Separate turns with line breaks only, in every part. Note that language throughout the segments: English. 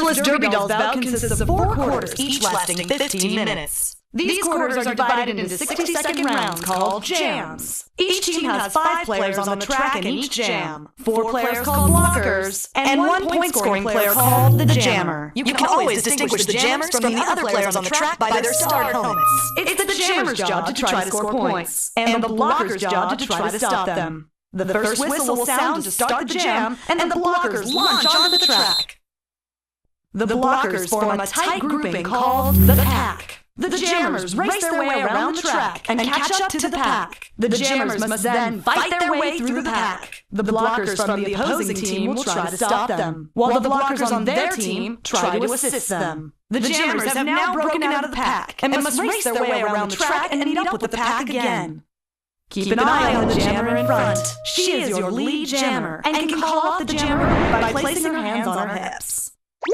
This Derby Dolls bout consists of 4 quarters, each lasting 15 minutes. These quarters are divided into 60-second rounds called jams. Each team has 5 players on the track in each jam, 4 players called blockers, and 1 point-scoring player called the jammer. You can always distinguish the jammers from the other players on the track by their star helmets. It's the jammer's job to try to score points, and the blocker's job to try to stop them. The first whistle will sound to start the jam, and the blockers launch onto the track. The blockers form a tight grouping called the pack. The jammers race their way around the track and catch up to the pack. The jammers must then fight their way through the pack. The blockers from the opposing team will try to stop them, while the blockers on their team try to assist them. The jammers have now broken out of the pack and must race their way around the track and meet up with the pack again. Keep an eye on the jammer in front. She is your lead jammer and can call off the jammer by placing her hands on her hips.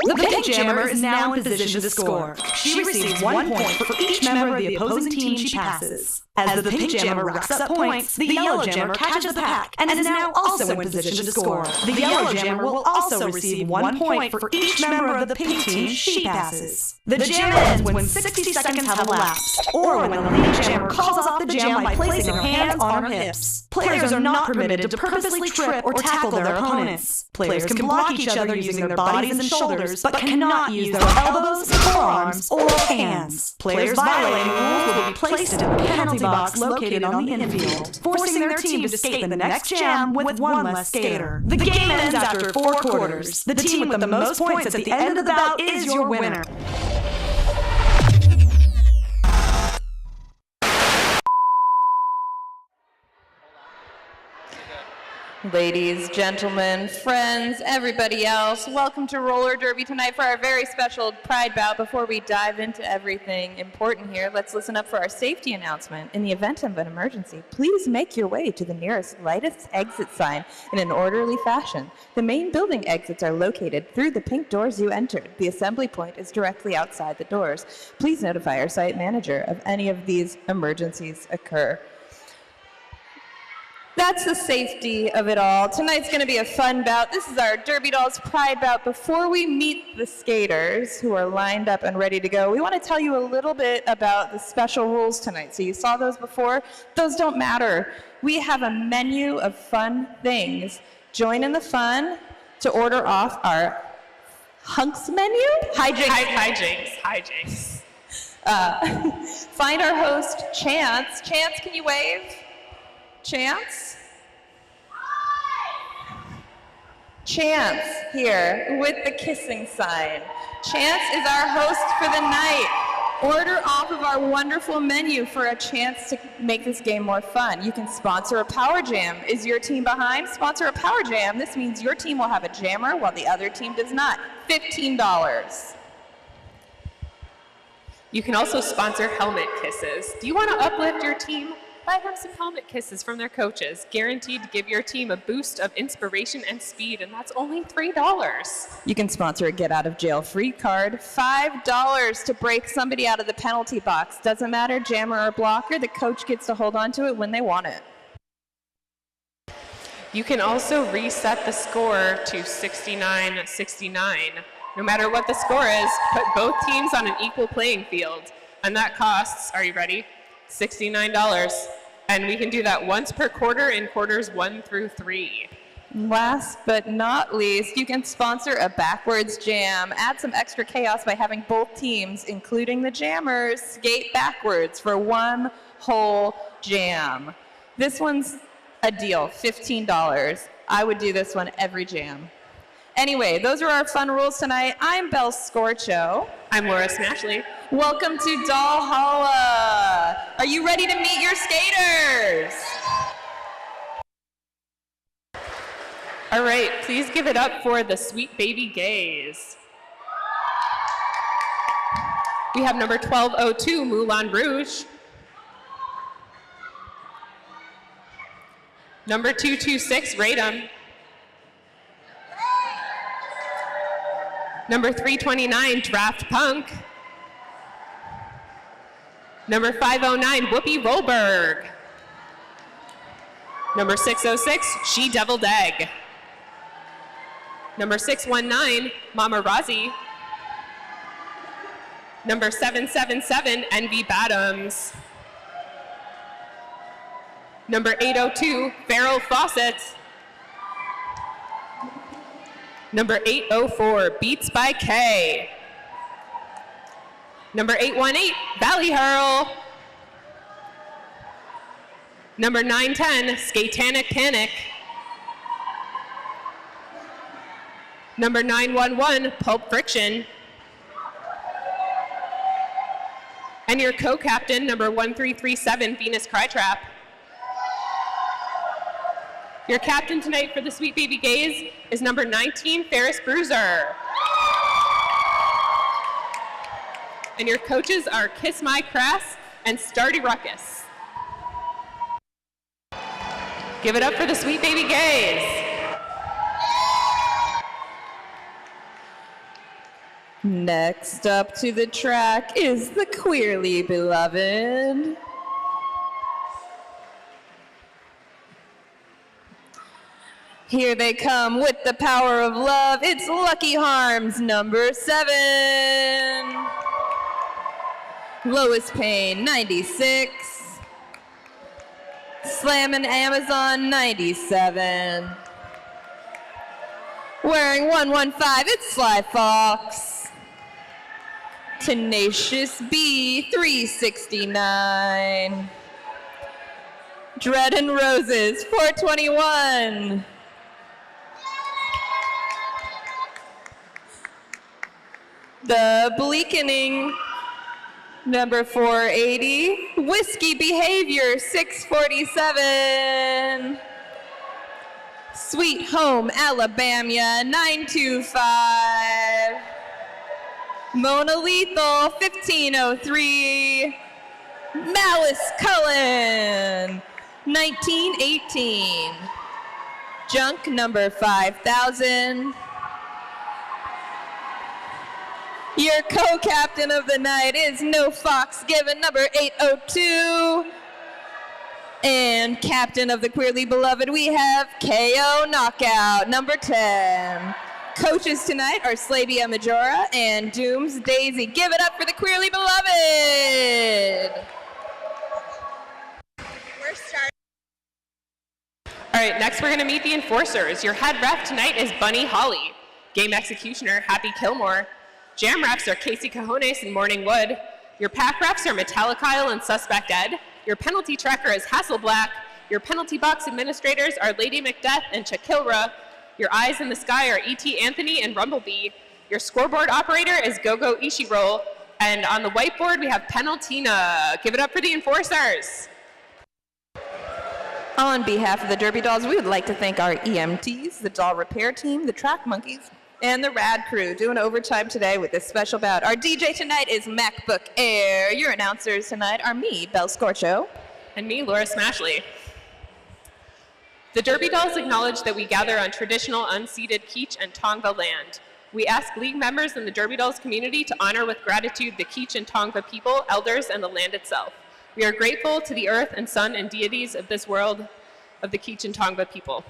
The pink jammer is now in position to score. She receives 1 point for each member of the opposing team she passes. As the pink jammer racks up points, the yellow jammer catches the pack and is now also in position to score. The yellow jammer will also receive 1 point for each member of the pink team she passes. The jam ends when 60 seconds have elapsed, or when the lead jammer calls off the jam by placing her hands on her hips. Players are not permitted to purposely trip or tackle their opponents. Players can block each other using their bodies and shoulders, but cannot use their elbows, forearms, or hands. Players violating rules will be placed in a penalty box located on the infield, forcing their team to skate in the next jam with 1 less skater. The game ends after 4 quarters. The team with the most points at the end of the bout is your winner.
Ladies, gentlemen, friends, everybody else, welcome to roller derby tonight for our very special Pride bout. Before we dive into everything important here, let's listen up for our safety announcement. In the event of an emergency, please make your way to the nearest lightest exit sign in an orderly fashion. The main building exits are located through the pink doors you entered. The assembly point is directly outside the doors. Please notify our site manager of any of these emergencies occur. That's the safety of it all. Tonight's going to be a fun bout. This is our Derby Dolls Pride bout. Before we meet the skaters who are lined up and ready to go, we want to tell you a little bit about the special rules tonight. So you saw those before. Those don't matter. We have a menu of fun things. Join in the fun to order off our hunks menu? Hijinks. Find our host, Chance. Chance, can you wave? Chance? Chance here with the kissing sign. Chance is our host for the night. Order off of our wonderful menu for a chance to make this game more fun. You can sponsor a power jam. Is your team behind? Sponsor a power jam. This means your team will have a jammer while the other team does not. $15.
You can also sponsor helmet kisses. Do you want to uplift your team? Buy them some helmet kisses from their coaches, guaranteed to give your team a boost of inspiration and speed, and that's only $3.
You can sponsor a get-out-of-jail-free card, $5 to break somebody out of the penalty box. Doesn't matter, jammer or blocker, the coach gets to hold on to it when they want it.
You can also reset the score to 69-69. No matter what the score is, put both teams on an equal playing field, and that costs, are you ready? $69, and we can do that once per quarter in quarters 1 through 3.
Last but not least, you can sponsor a backwards jam. Add some extra chaos by having both teams, including the jammers, skate backwards for one whole jam. This one's a deal, $15. I would do this one every jam. Anyway, those are our fun rules tonight. I'm Belle Scorcho.
I'm Laura Smashley.
Welcome to Dollholla. Are you ready to meet your skaters?
All right, please give it up for the Sweet Baby Gays. We have number 1202, Moulin Rouge. Number 226, Radom. Number 329, Draft Punk. Number 509, Whoopi Rollberg. Number 606, She Deviled Egg. Number 619, Mama Rozzy. Number 777, Envy Bottoms. Number 802, Farrell Fawcett. Number 804, Beats by K. Number 818, Valley Hurl. Number 910, Skatanic Panic. Number 911, Pulp Friction. And your co-captain, number 1337, Venus Crytrap. Your captain tonight for the Sweet Baby Gays is number 19, Ferris Bruiser. And your coaches are Kiss My Crass and Starty Ruckus. Give it up for the Sweet Baby Gays.
Next up to the track is the Queerly Beloved. Here they come with the power of love. It's Lucky Harms, number 7. Lowest Pain, 96. Slammin' Amazon, 97. Wearing 115, it's Sly Fox. Tenacious B, 369. Dread and Roses, 421. The Bleakening, number 480. Whiskey Behavior, 647. Sweet Home Alabama, 925. Mona Lethal, 1503. Malice Cullen, 1918. Junk, number 5000. Your co-captain of the night is No Fox Given, number 802. And captain of the Queerly Beloved, we have KO Knockout, number 10. Coaches tonight are Slavia Majora and Dooms Daisy. Give it up for the Queerly Beloved.
We're starting.
All right, next we're gonna meet the enforcers. Your head ref tonight is Bunny Holly. Game executioner, Happy Kilmore. Jam refs are Casey Cajones and Morning Wood. Your pack refs are Metallic Kyle and Suspect Ed. Your penalty tracker is Hasselblack. Your penalty box administrators are Lady Macbeth and Chakilra. Your eyes in the sky are E.T. Anthony and Rumblebee. Your scoreboard operator is Gogo Ishiro. And on the whiteboard, we have Penaltina. Give it up for the enforcers.
On behalf of the Derby Dolls, we would like to thank our EMTs, the doll repair team, the track monkeys, and the rad crew doing overtime today with this special bout. Our DJ tonight is MacBook Air. Your announcers tonight are me, Belle Scorcho.
And me, Laura Smashley. The Derby Dolls acknowledge that we gather on traditional unceded Keech and Tongva land. We ask league members and the Derby Dolls community to honor with gratitude the Keech and Tongva people, elders, and the land itself. We are grateful to the earth and sun and deities of this world of the Keech and Tongva people.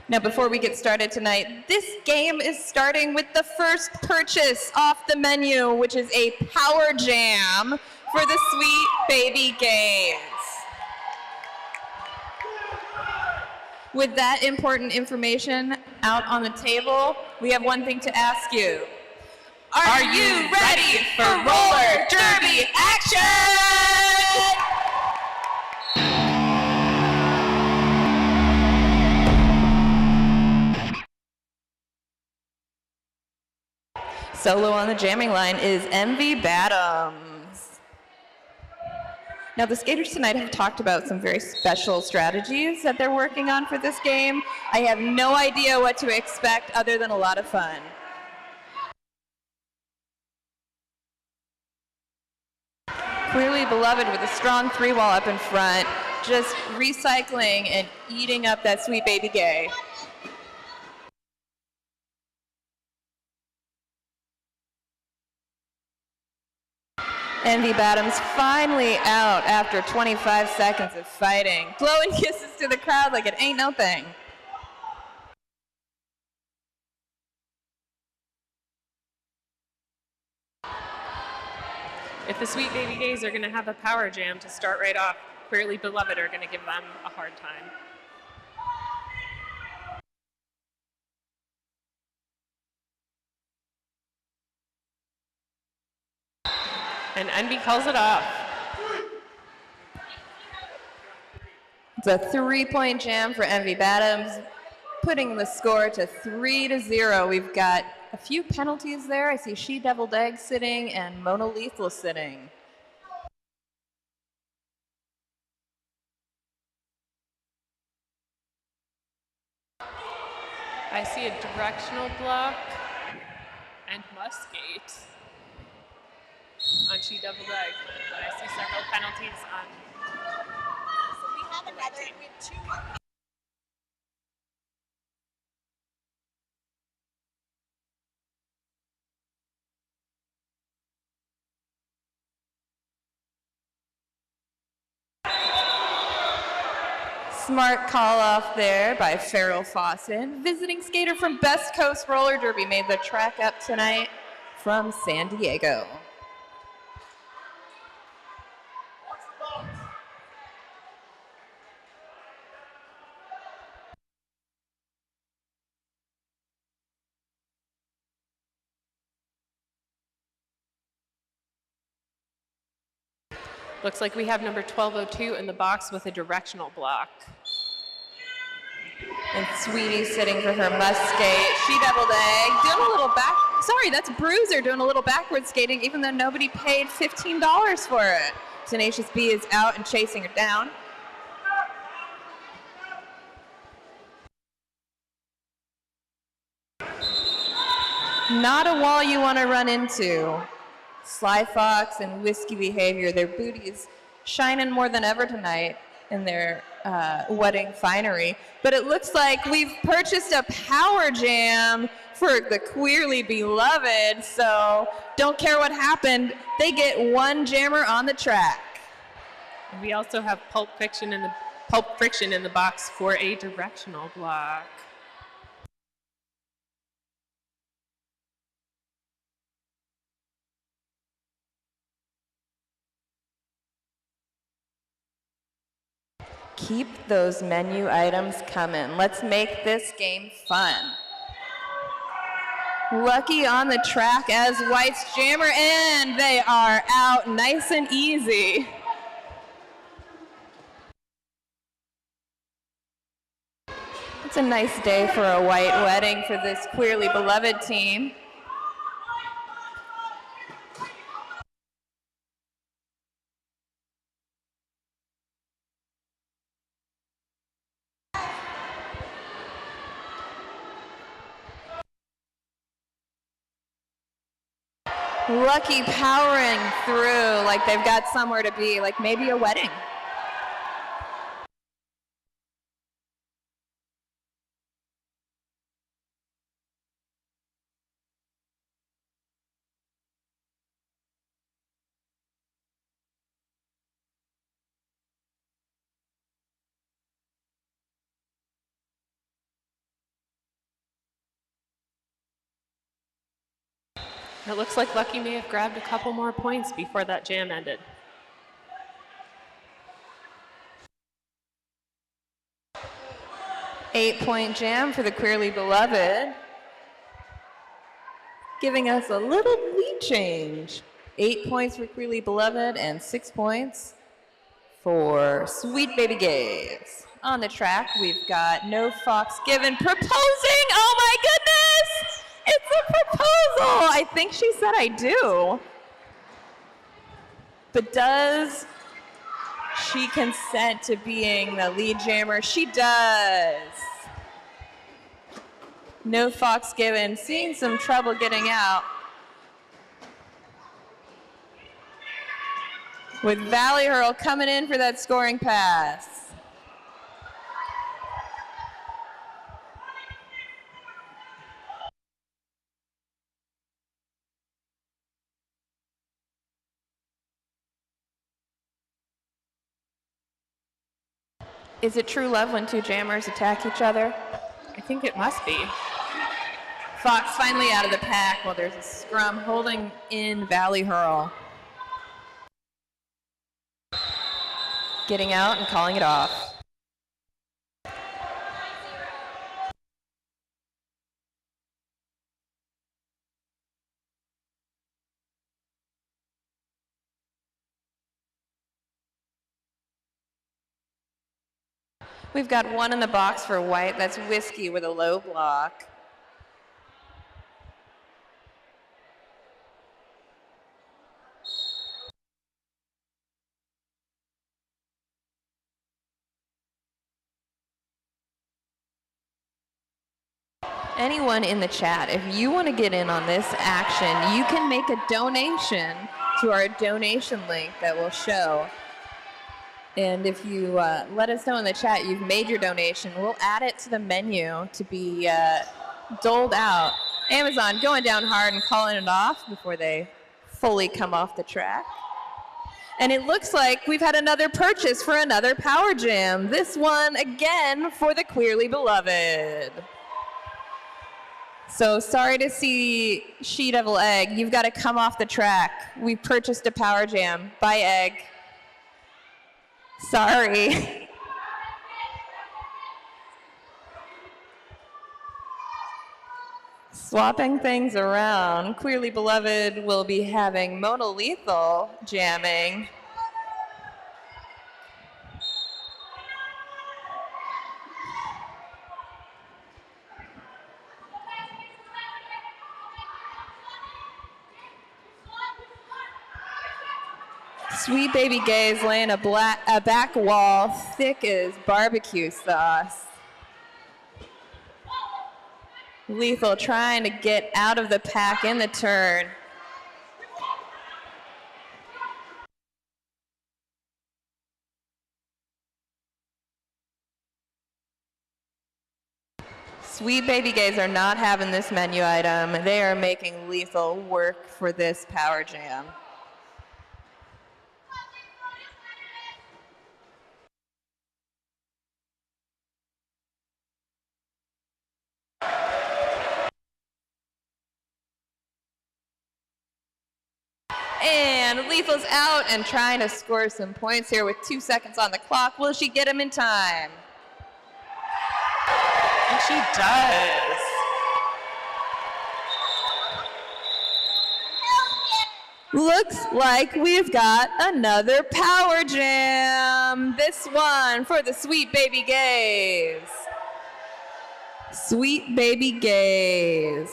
Now, before we get started tonight, this game is starting with the first purchase off the menu, which is a Power Jam for the Sweet Baby Gays. With that important information out on the table, we have one thing to ask you. Are you ready for roller derby action? Solo on the jamming line is Envy Bottoms. Now, the skaters tonight have talked about some very special strategies that they're working on for this game. I have no idea what to expect other than a lot of fun. Queerly Beloved with a strong 3-wall up in front, just recycling and eating up that Sweet Baby Gay. Envy Bottoms finally out after 25 seconds of fighting. Blowing kisses to the crowd like it ain't no thing.
If the Sweet Baby Gays are going to have a power jam to start right off, Queerly Beloved are going to give them a hard time. And Envy calls it off.
It's a 3-point jam for Envy Badams, putting the score to 3-0. We've got a few penalties there. I see She Deviled Egg sitting and Mona Lethal sitting.
I see a directional block and Muscate on She Deviled Egg. And I see several penalties on.
So we have another, we have two more.
Smart call off there by Farrell Fawcett. Visiting skater from Best Coast Roller Derby made the track up tonight from San Diego.
Looks like we have number 1202 in the box with a directional block.
And Sweetie sitting for her Muscate. She Deviled Egg doing a little back. Sorry, that's Bruiser doing a little backward skating, even though nobody paid $15 for it. Tenacious B is out and chasing her down. Not a wall you want to run into. Sly Fox and Whiskey Behavior, their booties shining more than ever tonight in their wedding finery. But it looks like we've purchased a power jam for the Queerly Beloved, so don't care what happened, they get one jammer on the track.
And we also have Pulp Friction in the box for a directional block.
Keep those menu items coming. Let's make this game fun. Lucky on the track as White's jammer, and they are out nice and easy. It's a nice day for a white wedding for this Queerly Beloved team. Lucky powering through like they've got somewhere to be, like maybe a wedding.
It looks like Lucky may have grabbed a couple more points before that jam ended.
Eight-point jam for the Queerly Beloved, giving us a little lead change. 8 points for Queerly Beloved and 6 points for Sweet Baby Gays. On the track, we've got No Fox Given proposing. Oh my goodness! It's a proposal! I think she said I do. But does she consent to being the lead jammer? She does. No Fox Given, seeing some trouble getting out. With Valley Hurl coming in for that scoring pass. Is it true love when two jammers attack each other?
I think it must be.
Fox finally out of the pack while there's a scrum holding in Valley Hurl. getting out and calling it off. We've got one in the box for white. That's whiskey with a low block. Anyone in the chat, if you want to get in on this action, you can make a donation to our donation link that will show. And if you let us know in the chat you've made your donation, we'll add it to the menu to be doled out. Amazon going down hard and calling it off before they fully come off the track. And it looks like we've had another purchase for another Power Jam. This one, again, for the Queerly Beloved. So sorry to see She-Devil Egg. You've got to come off the track. We purchased a Power Jam. Bye, Egg. Sorry. Swapping things around, Queerly Beloved will be having Mona Lethal jamming. Sweet Baby Gays laying a back wall thick as barbecue sauce. Lethal trying to get out of the pack in the turn. Sweet Baby Gays are not having this menu item. They are making Lethal work for this Power Jam. And Lethal's out and trying to score some points here with 2 seconds on the clock. Will she get him in time?
And she does.
Looks like we've got another Power Jam. This one for the Sweet Baby Gays. Sweet Baby Gays.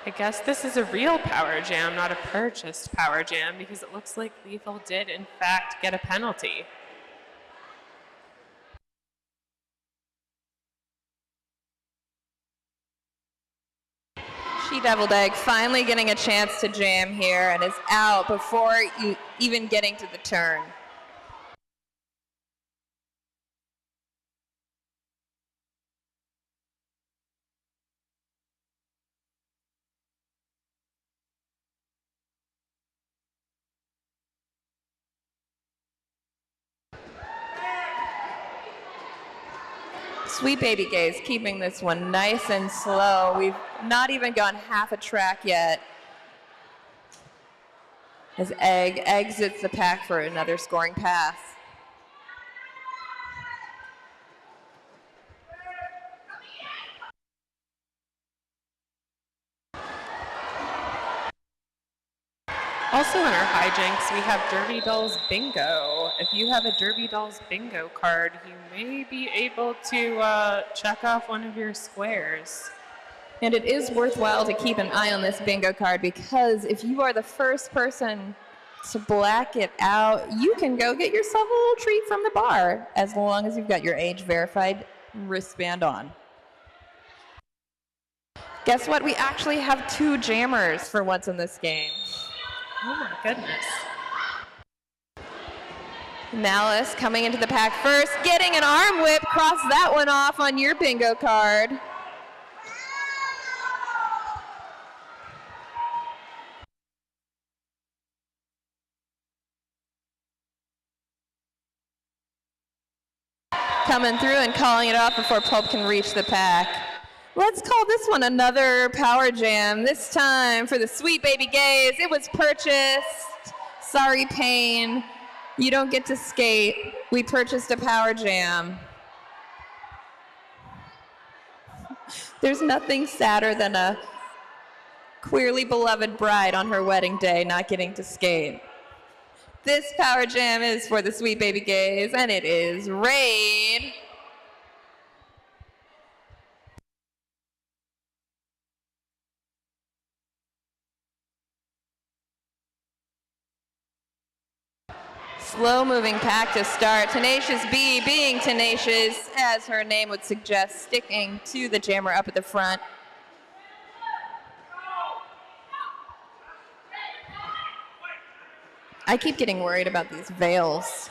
I guess this is a real Power Jam, not a purchased Power Jam, because it looks like Lethal did, in fact, get a penalty.
She-Devil Egg finally getting a chance to jam here and is out before even getting to the turn. Sweet Baby Gays keeping this one nice and slow. We've not even gone half a track yet. As Egg exits the pack for another scoring pass.
Also in our hijinks, we have Derby Dolls Bingo. If you have a Derby Dolls Bingo card, you may be able to check off one of your squares.
And it is worthwhile to keep an eye on this bingo card because if you are the first person to black it out, you can go get yourself a little treat from the bar as long as you've got your age verified wristband on. Guess what? We actually have 2 jammers for once in this game.
Oh my goodness.
Malice coming into the pack first, getting an arm whip, cross that one off on your bingo card. coming through and calling it off before Pulp can reach the pack. Let's call this one another power jam. This time for the Sweet Baby Gays. It was purchased. Sorry, Payne. You don't get to skate. We purchased a power jam. There's nothing sadder than a queerly beloved bride on her wedding day not getting to skate. This power jam is for the Sweet Baby Gays, and it is Raid. Slow-moving pack to start. Tenacious B being tenacious, as her name would suggest, sticking to the jammer up at the front. I keep getting worried about these veils.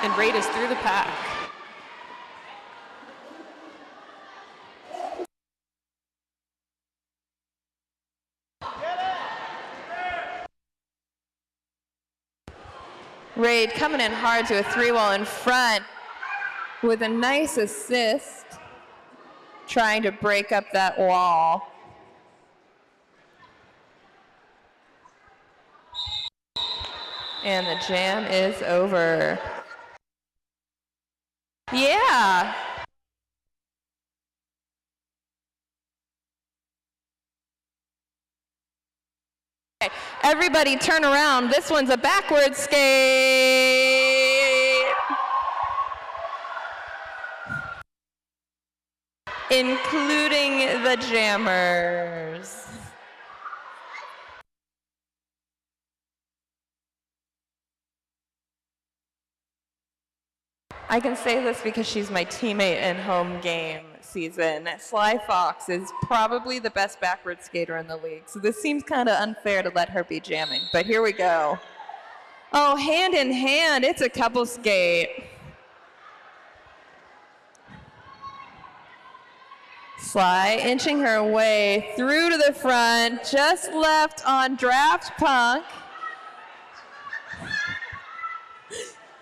And Raid is through the pack.
Raid coming in hard to a 3-wall in front with a nice assist, trying to break up that wall. And the jam is over. Yeah. Everybody turn around. This one's a backward skate. Including the jammers. I can say this because she's my teammate in home game season. Sly Fox is probably the best backward skater in the league, so this seems kind of unfair to let her be jamming, but here we go. Oh, hand in hand, it's a couple skate. Sly inching her way through to the front, just left on Draft Punk.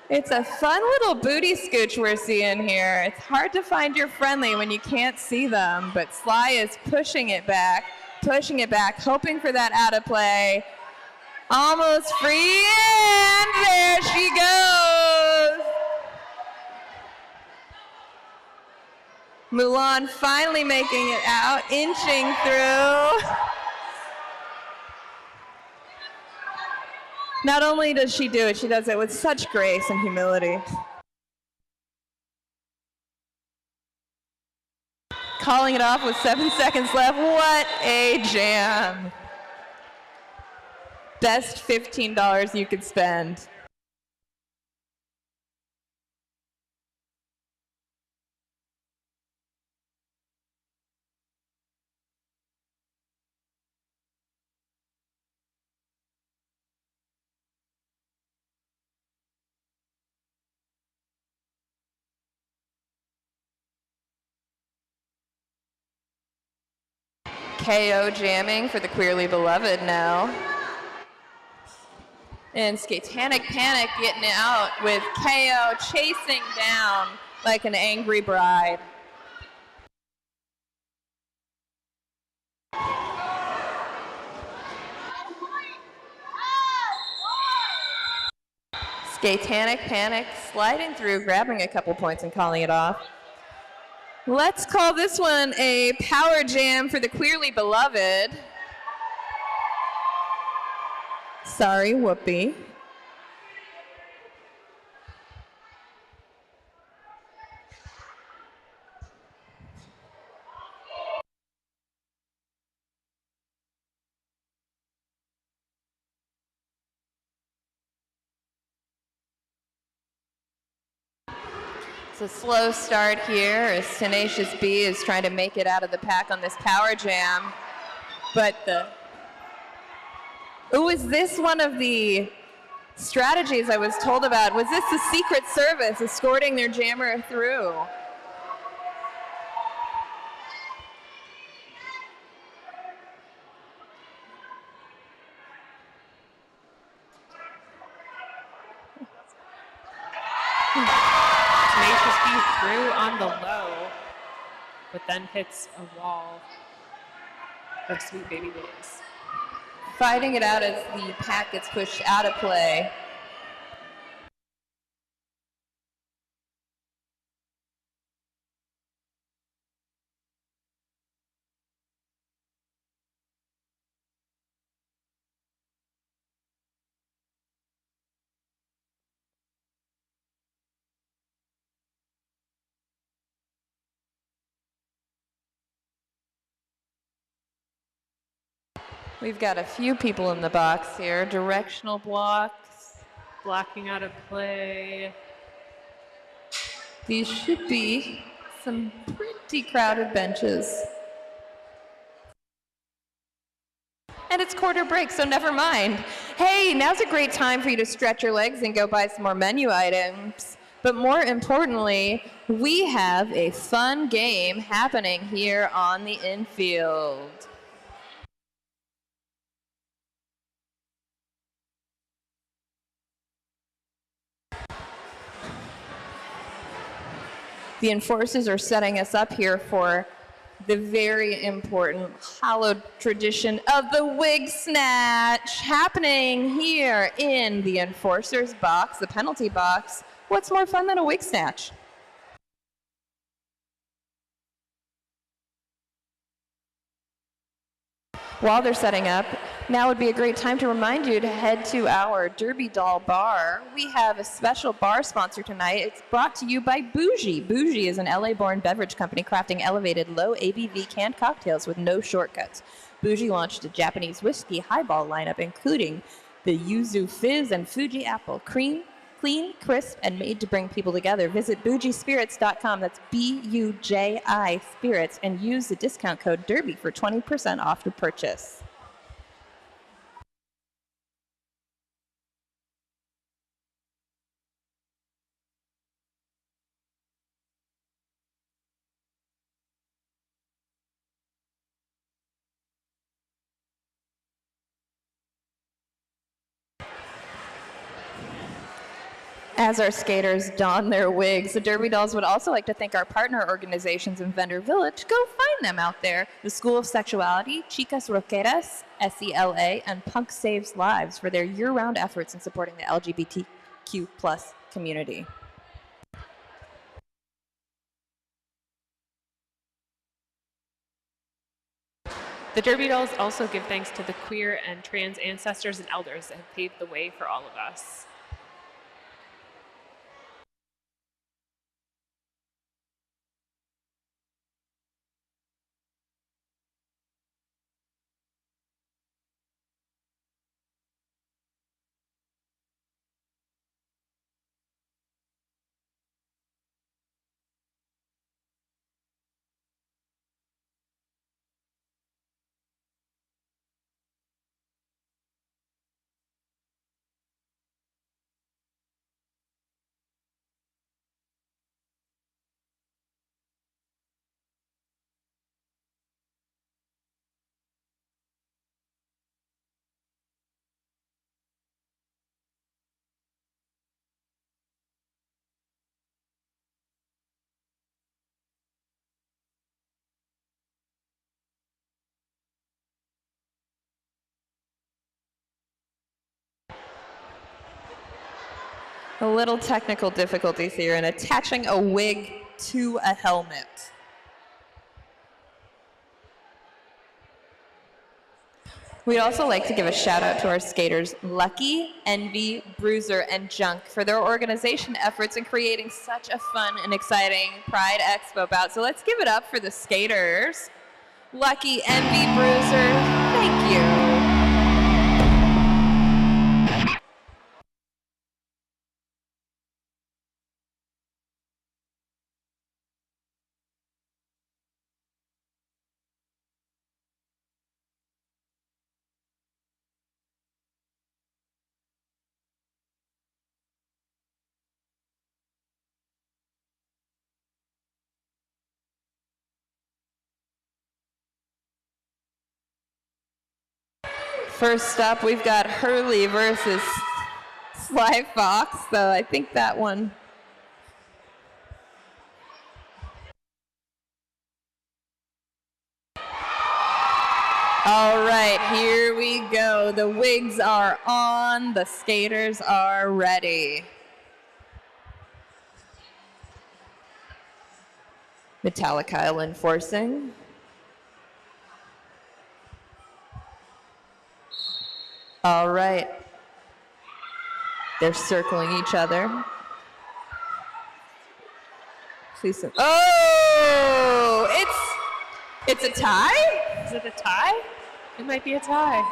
It's a fun little booty scooch we're seeing here. It's hard to find your friendly when you can't see them, but Sly is pushing it back, hoping for that out of play. Almost free, and there she goes. Mulan finally making it out, inching through. Not only does she do it, she does it with such grace and humility. Calling it off with 7 seconds left. What a jam. Best $15 you could spend. KO jamming for the Queerly Beloved now. And Skatanic Panic getting out with KO chasing down like an angry bride. Skatanic Panic sliding through, grabbing a couple points and calling it off. Let's call this one a power jam for the Queerly Beloved. Sorry, Whoopi. It's a slow start here as Tenacious B is trying to make it out of the pack on this power jam. But is this one of the strategies I was told about? Was this the Secret Service escorting their jammer through?
Tenacious B through on the low, but then hits a wall of Sweet Baby Days.
Fighting it out as the pack gets pushed out of play. We've got a few people in the box here. Directional blocks.
Blocking out of play.
These should be some pretty crowded benches. And it's quarter break, so never mind. Hey, now's a great time for you to stretch your legs and go buy some more menu items. But more importantly, we have a fun game happening here on the infield. The enforcers are setting us up here for the very important hallowed tradition of the wig snatch happening here in the enforcer's box, the penalty box. What's more fun than a wig snatch? While they're setting up, now would be a great time to remind you to head to our Derby Doll Bar. We have a special bar sponsor tonight. It's brought to you by Bougie. Bougie is an LA-born beverage company crafting elevated, low ABV canned cocktails with no shortcuts. Bougie launched a Japanese whiskey highball lineup, including the Yuzu Fizz and Fuji Apple. Clean, crisp, and made to bring people together. Visit bougiespirits.com. That's B-U-J-I Spirits, and use the discount code DERBY for 20% off the purchase. As our skaters don their wigs, the Derby Dolls would also like to thank our partner organizations in Vendor Village. Go find them out there. The School of Sexuality, Chicas Rockeras, SELA, and Punk Saves Lives for their year-round efforts in supporting the LGBTQ+ community.
The Derby Dolls also give thanks to the queer and trans ancestors and elders that have paved the way for all of us.
A little technical difficulties here in attaching a wig to a helmet. We'd also like to give a shout out to our skaters, Lucky, Envy, Bruiser, and Junk, for their organization efforts in creating such a fun and exciting Pride Expo bout. So let's give it up for the skaters. Lucky, Envy, Bruiser, thank you. First up, we've got Hurley versus Sly Fox, so I think that one All right, here we go. The wigs are on. The skaters are ready. Metallic enforcing. All right. They're circling each other. Please. Oh, it's a tie?
Is it a tie? It might be a tie.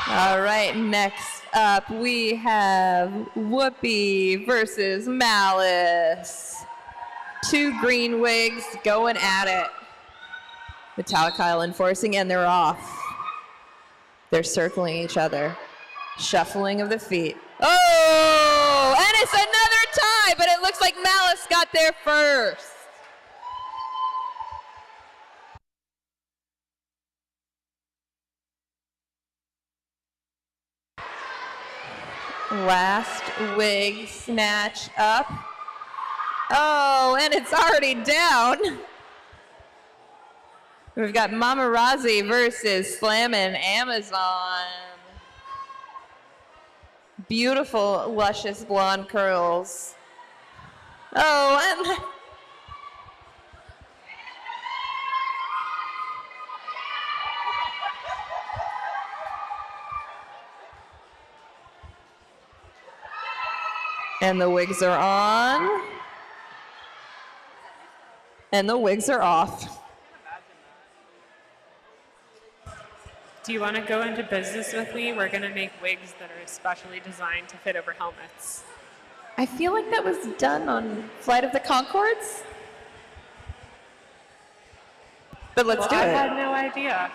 All right, next up we have Whoopi versus Malice. Two green wigs going at it. Metallic enforcing, and they're off. They're circling each other. Shuffling of the feet. Oh, and it's another tie, but it looks like Malice got there first. Last wig snatch up. Oh, and it's already down. We've got Mamarazzi versus Slammin' Amazon. Beautiful, luscious blonde curls. Oh, and the wigs are on. And the wigs are off.
Do you want to go into business with me? We're going to make wigs that are especially designed to fit over helmets.
I feel like that was done on Flight of the Conchords. But let's do
I
it.
had no idea.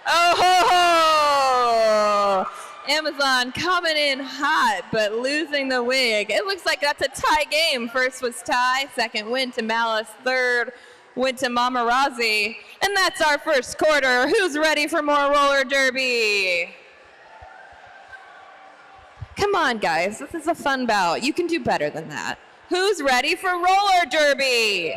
Oh, ho, ho! Amazon coming in hot, but losing the wig. It looks like that's a tie game. First was tie, second went to Malice, third went to Mamarazzi. And that's our first quarter. Who's ready for more roller derby? Come on, guys. This is a fun bout. You can do better than that. Who's ready for roller derby?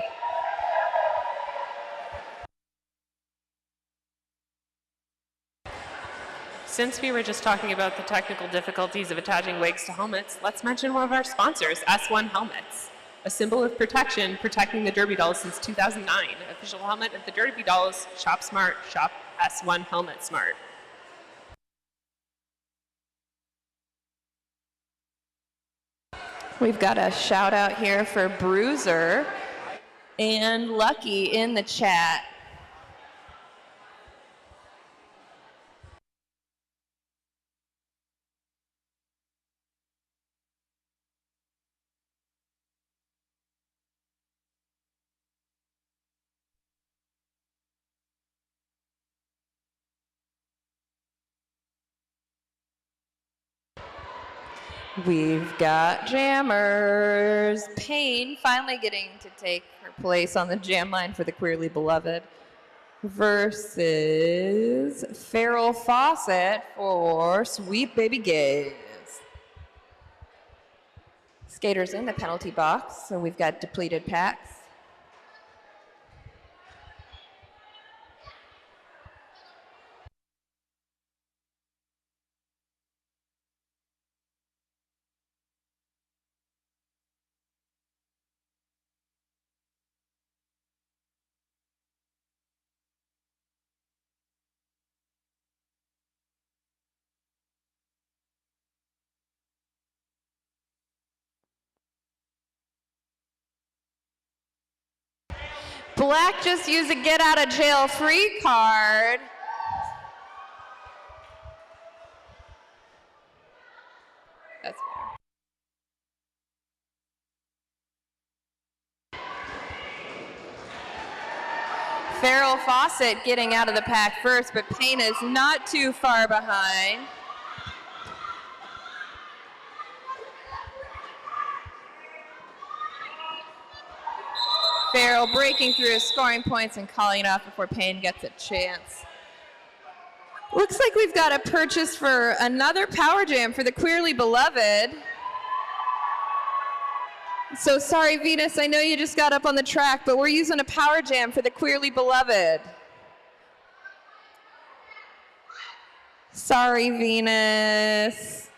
Since we were just talking about the technical difficulties of attaching wigs to helmets, let's mention one of our sponsors, S1 Helmets. A symbol of protection, protecting the Derby Dolls since 2009. Official helmet of the Derby Dolls. Shop smart, shop S1 Helmet Smart.
We've got a shout out here for Bruiser and Lucky in the chat. We've got jammers. Payne finally getting to take her place on the jam line for the Queerly Beloved versus Farrell Fawcett for Sweet Baby Gaze. Skaters in the penalty box, so we've got depleted packs. Black just used a get out of jail free card. That's fair. Farrell Fawcett getting out of the pack first, but Payne is not too far behind. Farrell breaking through his scoring points and calling it off before Payne gets a chance. Looks like we've got a purchase for another Power Jam for the Queerly Beloved. So sorry, Venus, I know you just got up on the track, but we're using a Power Jam for the Queerly Beloved. Sorry, Venus.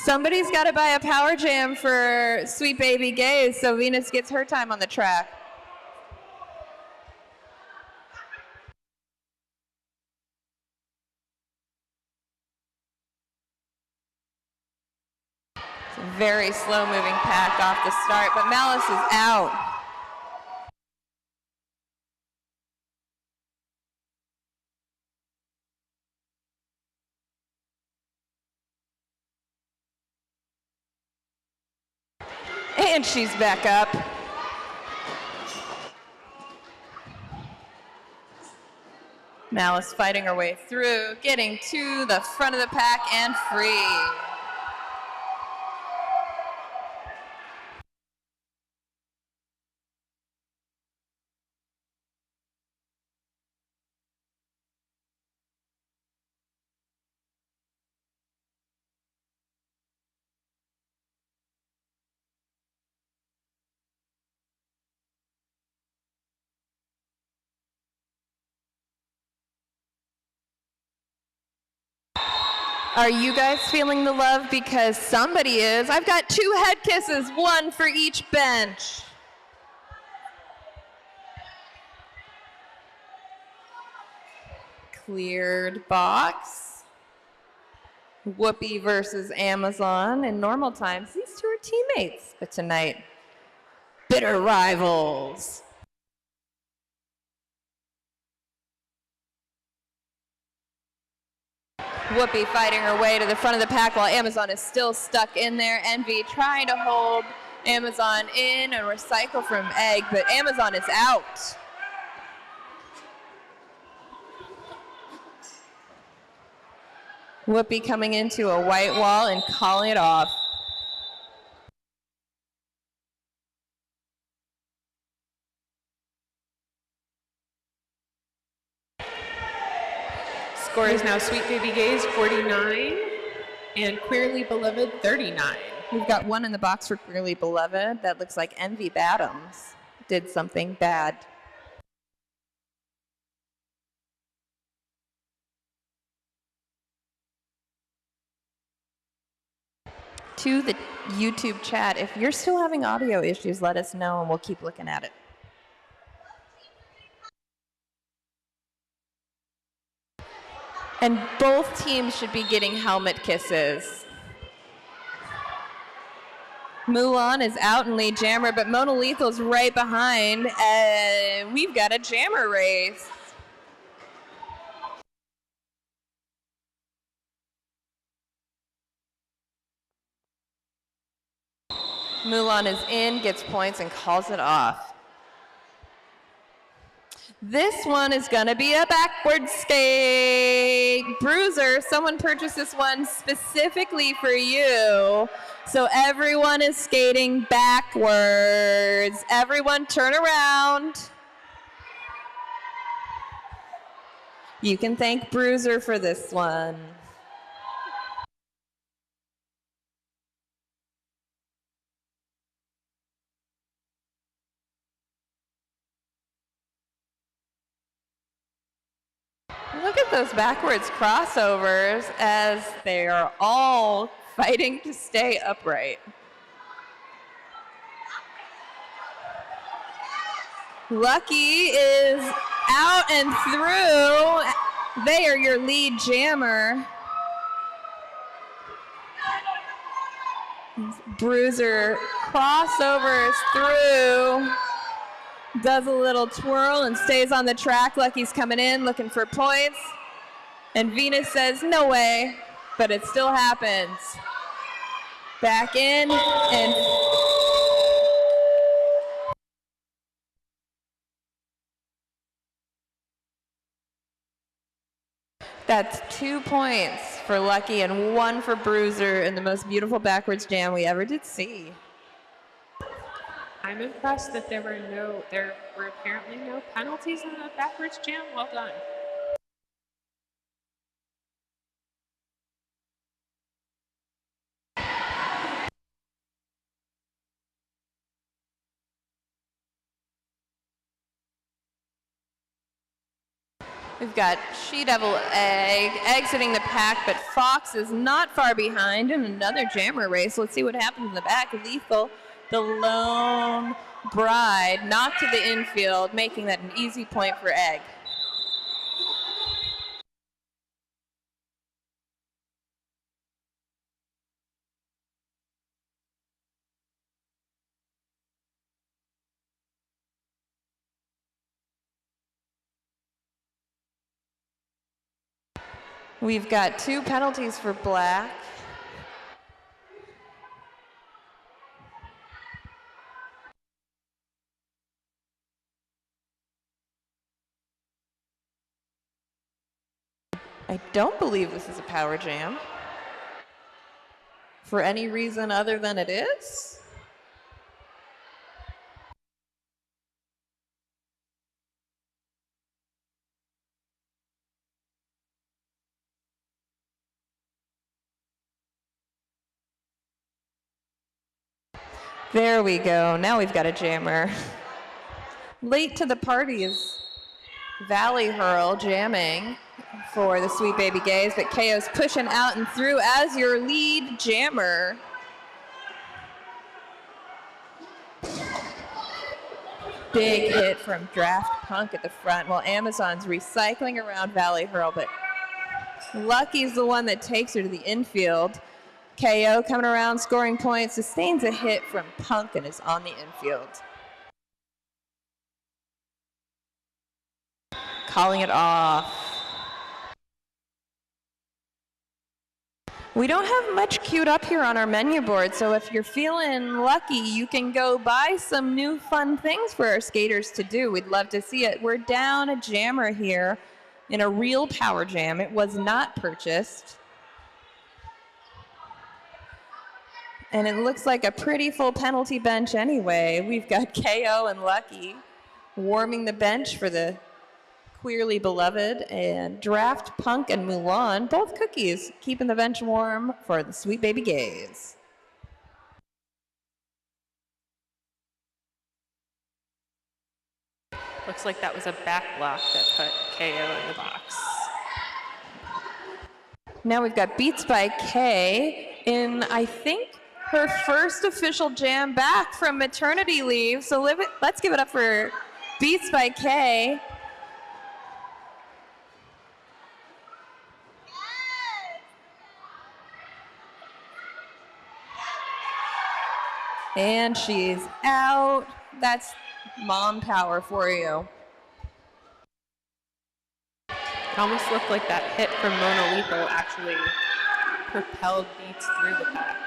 Somebody's got to buy a Power Jam for Sweet Baby Gaze so Venus gets her time on the track. It's a very slow-moving pack off the start, but Malice is out. And she's back up. Malice fighting her way through, getting to the front of the pack and free. Are you guys feeling the love? Because somebody is. I've got 2 head kisses, 1 for each bench. Cleared box. Whoopi versus Amazon. In normal times, these 2 are teammates, but tonight, bitter rivals. Whoopi fighting her way to the front of the pack while Amazon is still stuck in there. Envy trying to hold Amazon in and recycle from Egg, but Amazon is out. Whoopi coming into a white wall and calling it off.
Score is now Sweet Baby Gaze 49 and Queerly Beloved 39.
We've got 1 in the box for Queerly Beloved. That looks like Envy Badams did something bad. To the YouTube chat, if you're still having audio issues, let us know and we'll keep looking at it. And both teams should be getting helmet kisses. Mulan is out in lead jammer, but Mona Lethal's right behind. We've got a jammer race. Mulan is in, gets points, and calls it off. This one is gonna be a backward skate. Bruiser, someone purchased this one specifically for you. So everyone is skating backwards. Everyone turn around. You can thank Bruiser for this one. Look at those backwards crossovers as they are all fighting to stay upright. Lucky is out and through. They are your lead jammer. Bruiser crossovers through. Does a little twirl and stays on the track. Lucky's coming in, looking for points. And Venus says, no way, but it still happens. Back in, and that's 2 points for Lucky and 1 for Bruiser in the most beautiful backwards jam we ever did see.
I'm impressed that there were apparently no penalties in the backwards jam. Well done.
We've got She-Devil Egg exiting the pack, but Fox is not far behind in another jammer race. Let's see what happens in the back. Lethal, the lone bride, knocked to the infield, making that an easy point for Egg. We've got 2 penalties for Black. I don't believe this is a power jam for any reason other than it is. There we go. Now we've got a jammer. Late to the party is Valley Hurl jamming for the Sweet Baby Gays, but KO's pushing out and through as your lead jammer. Big hit from Draft Punk at the front while Amazon's recycling around Valley Hurl, but Lucky's the one that takes her to the infield. KO coming around, scoring points, sustains a hit from Punk and is on the infield. Calling it off. We don't have much queued up here on our menu board, so if you're feeling lucky, you can go buy some new fun things for our skaters to do. We'd love to see it. We're down a jammer here in a real power jam. It was not purchased. And it looks like a pretty full penalty bench anyway. We've got KO and Lucky warming the bench for the Queerly Beloved, and Draft Punk and Mulan, both cookies, keeping the bench warm for the Sweet Baby Gays.
Looks like that was a back block that put KO in the box.
Now we've got Beats by K in, I think, her first official jam back from maternity leave. So let's give it up for Beats by K. And she's out. That's mom power for you.
It almost looked like that hit from Mona Lipo actually propelled Beats through the pack.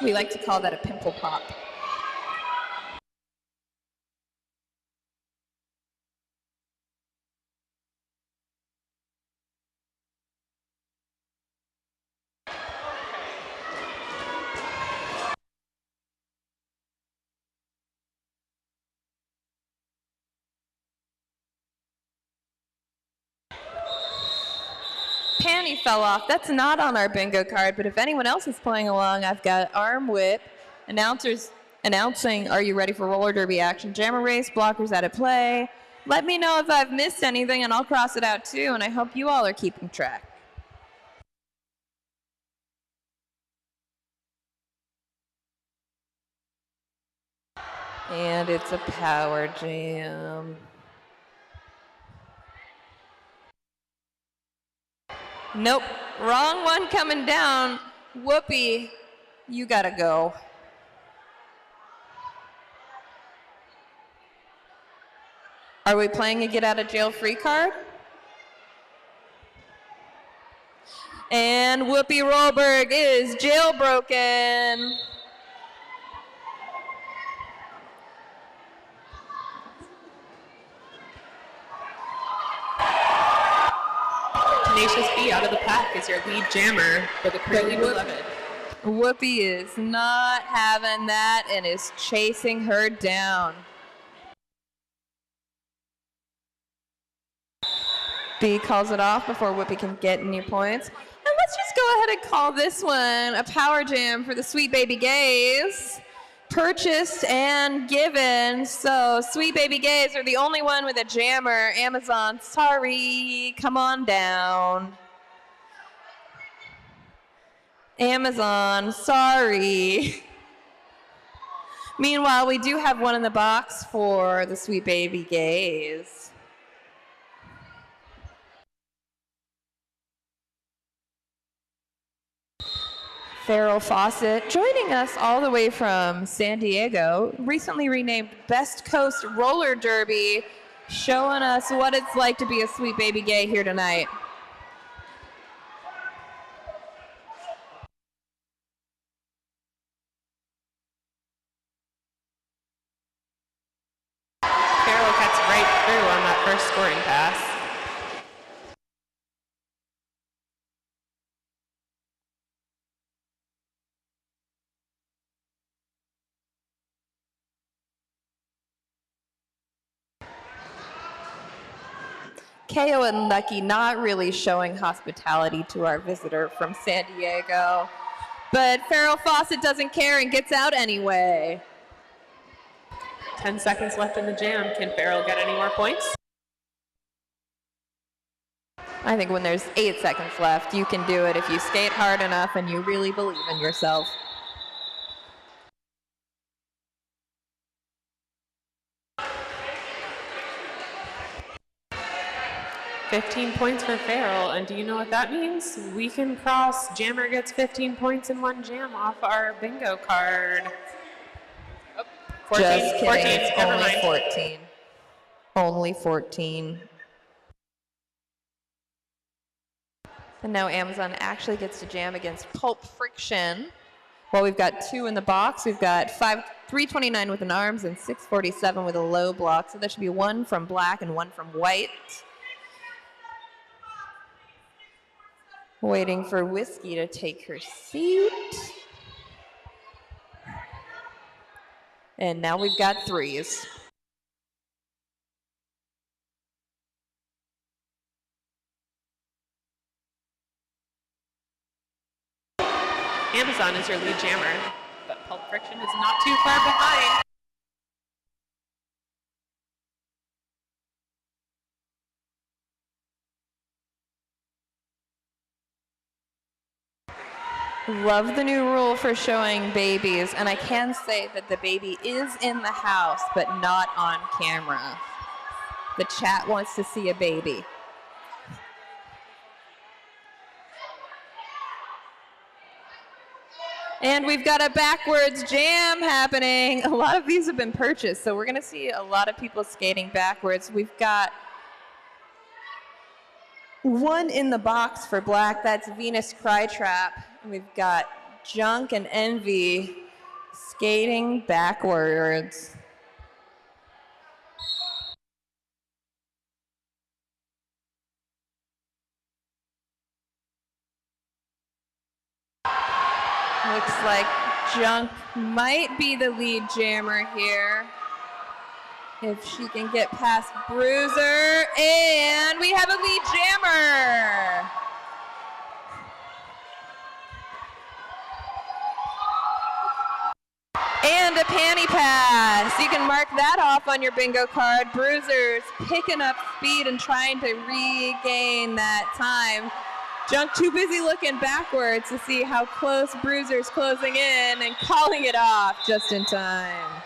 We like to call that a pimple pop. Panty fell off. That's not on our bingo card, but if anyone else is playing along, I've got arm whip, announcers announcing, are you ready for roller derby action? Jammer race, blockers out of play. Let me know if I've missed anything and I'll cross it out too, and I hope you all are keeping track. And it's a power jam. Nope, wrong one coming down. Whoopee, you gotta go. Are we playing a get out of jail free card? And Whoopi Rohlberg is jailbroken.
Tenacious B out of the pack is your lead jammer for the Queerly Beloved.
Whoopi is not having that and is chasing her down. B calls it off before Whoopi can get any points. And let's just go ahead and call this one a power jam for the Sweet Baby Gays. Purchased and given. So Sweet Baby Gays are the only one with a jammer. Amazon, sorry, come on down. Amazon, sorry. Meanwhile, we do have one in the box for the Sweet Baby Gays. Farrell Fawcett, joining us all the way from San Diego, recently renamed Best Coast Roller Derby, showing us what it's like to be a Sweet Baby Gay here tonight.
Farrell cuts right through on that first scoring pass.
KO and Lucky not really showing hospitality to our visitor from San Diego. But Farrell Fawcett doesn't care and gets out anyway.
10 seconds left in the jam. Can Farrell get any more points?
I think when there's 8 seconds left, you can do it if you skate hard enough and you really believe in yourself.
$15 points for Farrell, and do you know what that means? We can cross Jammer gets 15 points in one jam off our bingo card. Oh, 14,
Just kidding,
14,
it's
never
only
mind.
14. Only 14. And now Amazon actually gets to jam against Pulp Friction. Well, we've got 2 in the box. We've got 329 with an arms and 647 with a low block. So there should be 1 from black and 1 from white. Waiting for Whiskey to take her seat. And now we've got 3s.
Amazon is your lead jammer, but Pulp Friction is not too far behind.
Love the new rule for showing babies, and I can say that the baby is in the house, but not on camera. The chat wants to see a baby. And we've got a backwards jam happening. A lot of these have been purchased, so we're going to see a lot of people skating backwards. We've got 1 in the box for black. That's Venus Crytrap. And we've got Junk and Envy skating backwards. Looks like Junk might be the lead jammer here. If she can get past Bruiser, and we have a lead jammer. And a panty pass. You can mark that off on your bingo card. Bruiser's picking up speed and trying to regain that time. Junk too busy looking backwards to see how close Bruiser's closing in and calling it off just in time.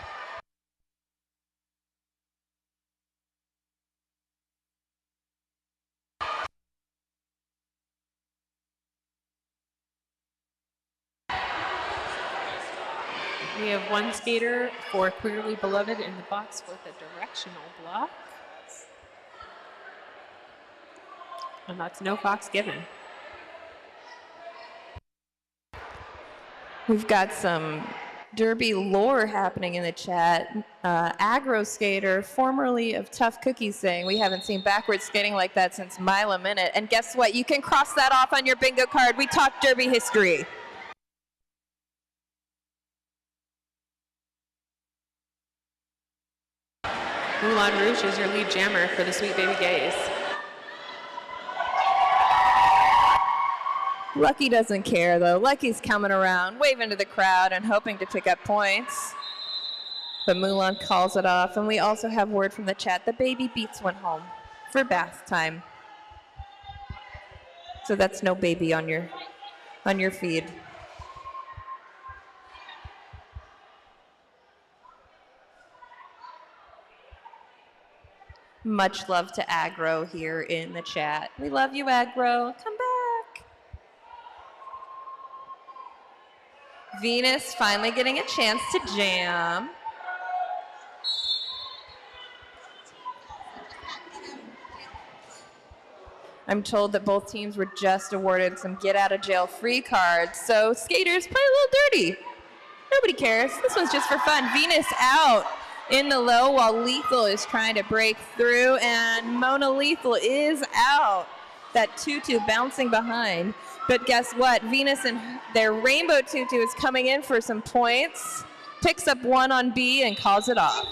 We have 1 skater for Queerly Beloved in the box with a directional block. And that's no box given.
We've got some derby lore happening in the chat. Aggro Skater, formerly of Tough Cookies, saying we haven't seen backwards skating like that since Mile a Minute. And guess what? You can cross that off on your bingo card. We talked derby history.
Moulin Rouge is your lead jammer for the Sweet Baby Gays.
Lucky doesn't care, though. Lucky's coming around, waving to the crowd and hoping to pick up points. But Moulin calls it off, and we also have word from the chat. The baby Beats went home for bath time. So that's no baby on your feed. Much love to Aggro here in the chat. We love you, Aggro. Come back. Venus finally getting a chance to jam. I'm told that both teams were just awarded some get-out-of-jail-free cards, so skaters play a little dirty. Nobody cares. This one's just for fun. Venus out in the low while Lethal is trying to break through, and Mona Lethal is out. That tutu bouncing behind. But guess what? Venus and their rainbow tutu is coming in for some points, picks up one on B and calls it off.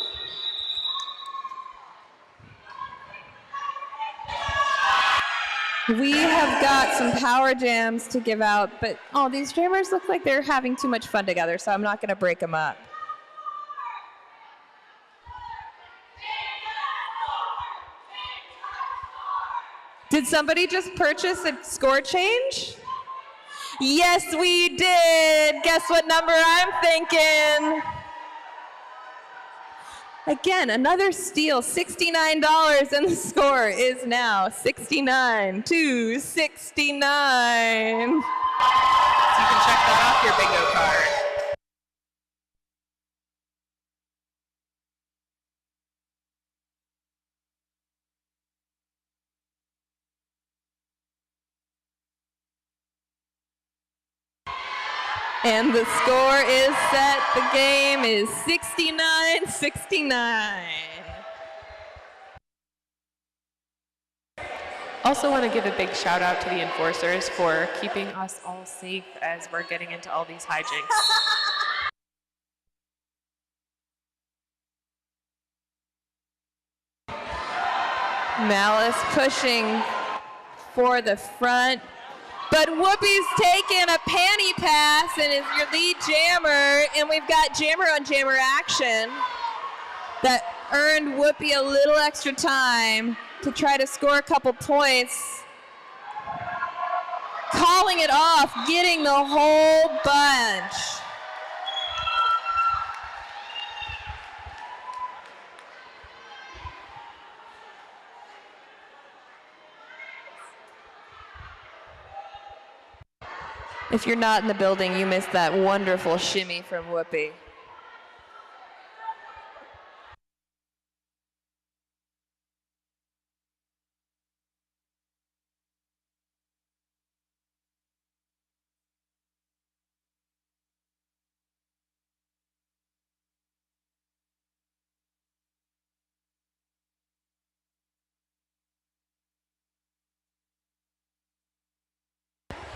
We have got some power jams to give out, but these jammers look like they're having too much fun together, so I'm not going to break them up. Did somebody just purchase a score change? Yes, we did. Guess what number I'm thinking? Again, another steal, $69, and the score is now 69-69. So you
can check that off your bingo card.
And the score is set. The game is 69-69.
Also want to give a big shout out to the enforcers for keeping us all safe as we're getting into all these hijinks.
Malice pushing for the front. But Whoopi's taken a panty pass and is your lead jammer, and we've got jammer on jammer action that earned Whoopi a little extra time to try to score a couple points. Calling it off, getting the whole bunch. If you're not in the building, you missed that wonderful shimmy from Whoopi.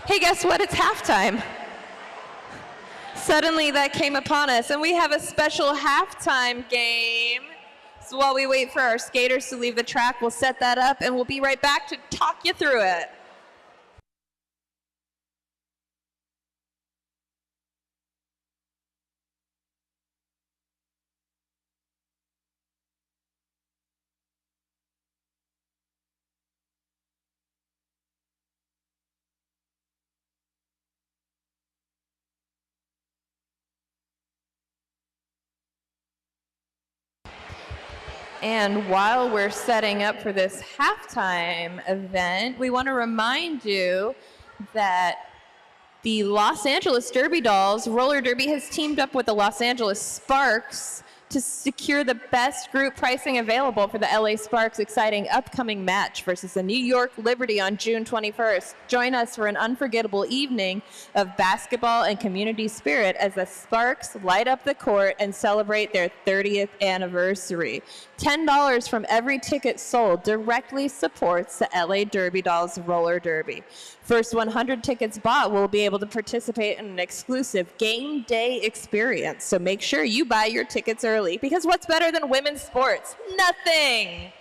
Hey, guess what? It's halftime. Suddenly that came upon us, and we have a special halftime game. So while we wait for our skaters to leave the track, we'll set that up, and we'll be right back to talk you through it. And while we're setting up for this halftime event, we want to remind you that the Los Angeles Derby Dolls roller derby has teamed up with the Los Angeles Sparks to secure the best group pricing available for the LA Sparks' exciting upcoming match versus the New York Liberty on June 21st. Join us for an unforgettable evening of basketball and community spirit as the Sparks light up the court and celebrate their 30th anniversary. $10 from every ticket sold directly supports the LA Derby Dolls roller derby. First 100 tickets bought will be able to participate in an exclusive game day experience, so make sure you buy your tickets early. really, because what's better than women's sports? Nothing.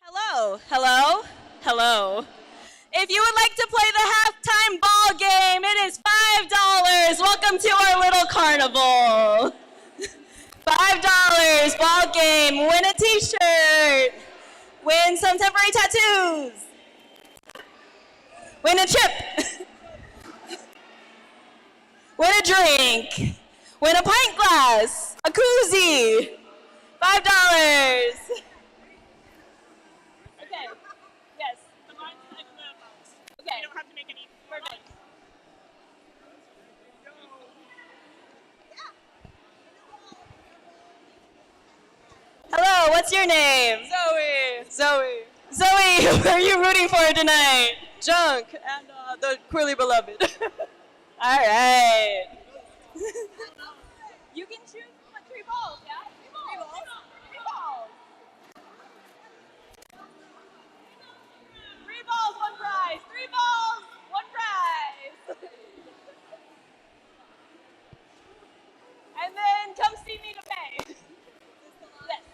Hello, hello, hello. If you would like to play the halftime ball game, it is $5. Welcome to our little carnival. $5 ball game. Win a t-shirt. Win some temporary tattoos. Win a chip. Win a drink. Win a pint glass. A koozie. $5. Okay. Yes. Okay. You don't have to make any. Perfect. Hello, what's your name?
Zoe.
Zoe, who are you rooting for tonight?
Junk and the queerly beloved.
All right. You can choose from 3 balls, yeah? 3 balls. 3 balls. 3 balls, 1 prize. 3 balls, 1 prize. And then come see me to pay. Yes.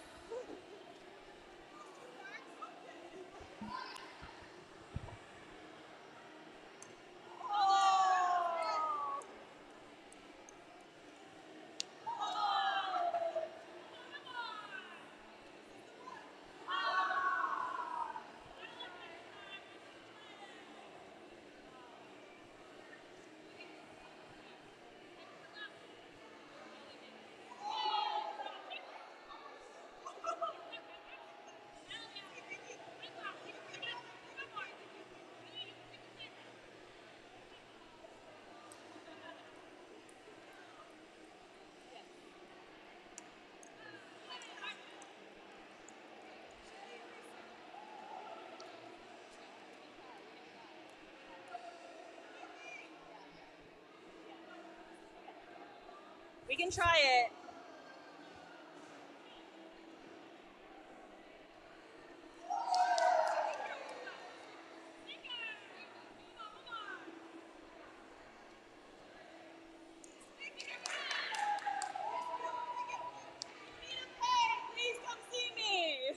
We can try it. Please come see me.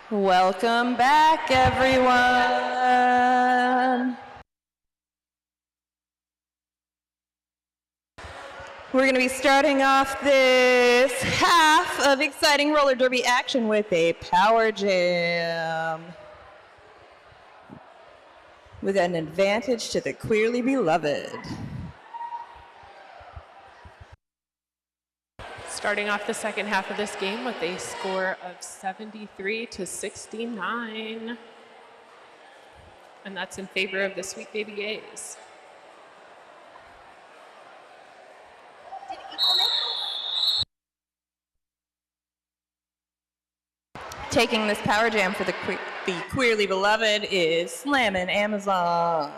Welcome back, everyone. We're going to be starting off this half of exciting roller derby action with a power jam, with an advantage to the queerly beloved.
Starting off the second half of this game with a score of 73-69. And that's in favor of the Sweet Baby Gays.
Taking this power jam for the queerly beloved is Slammin' Amazon.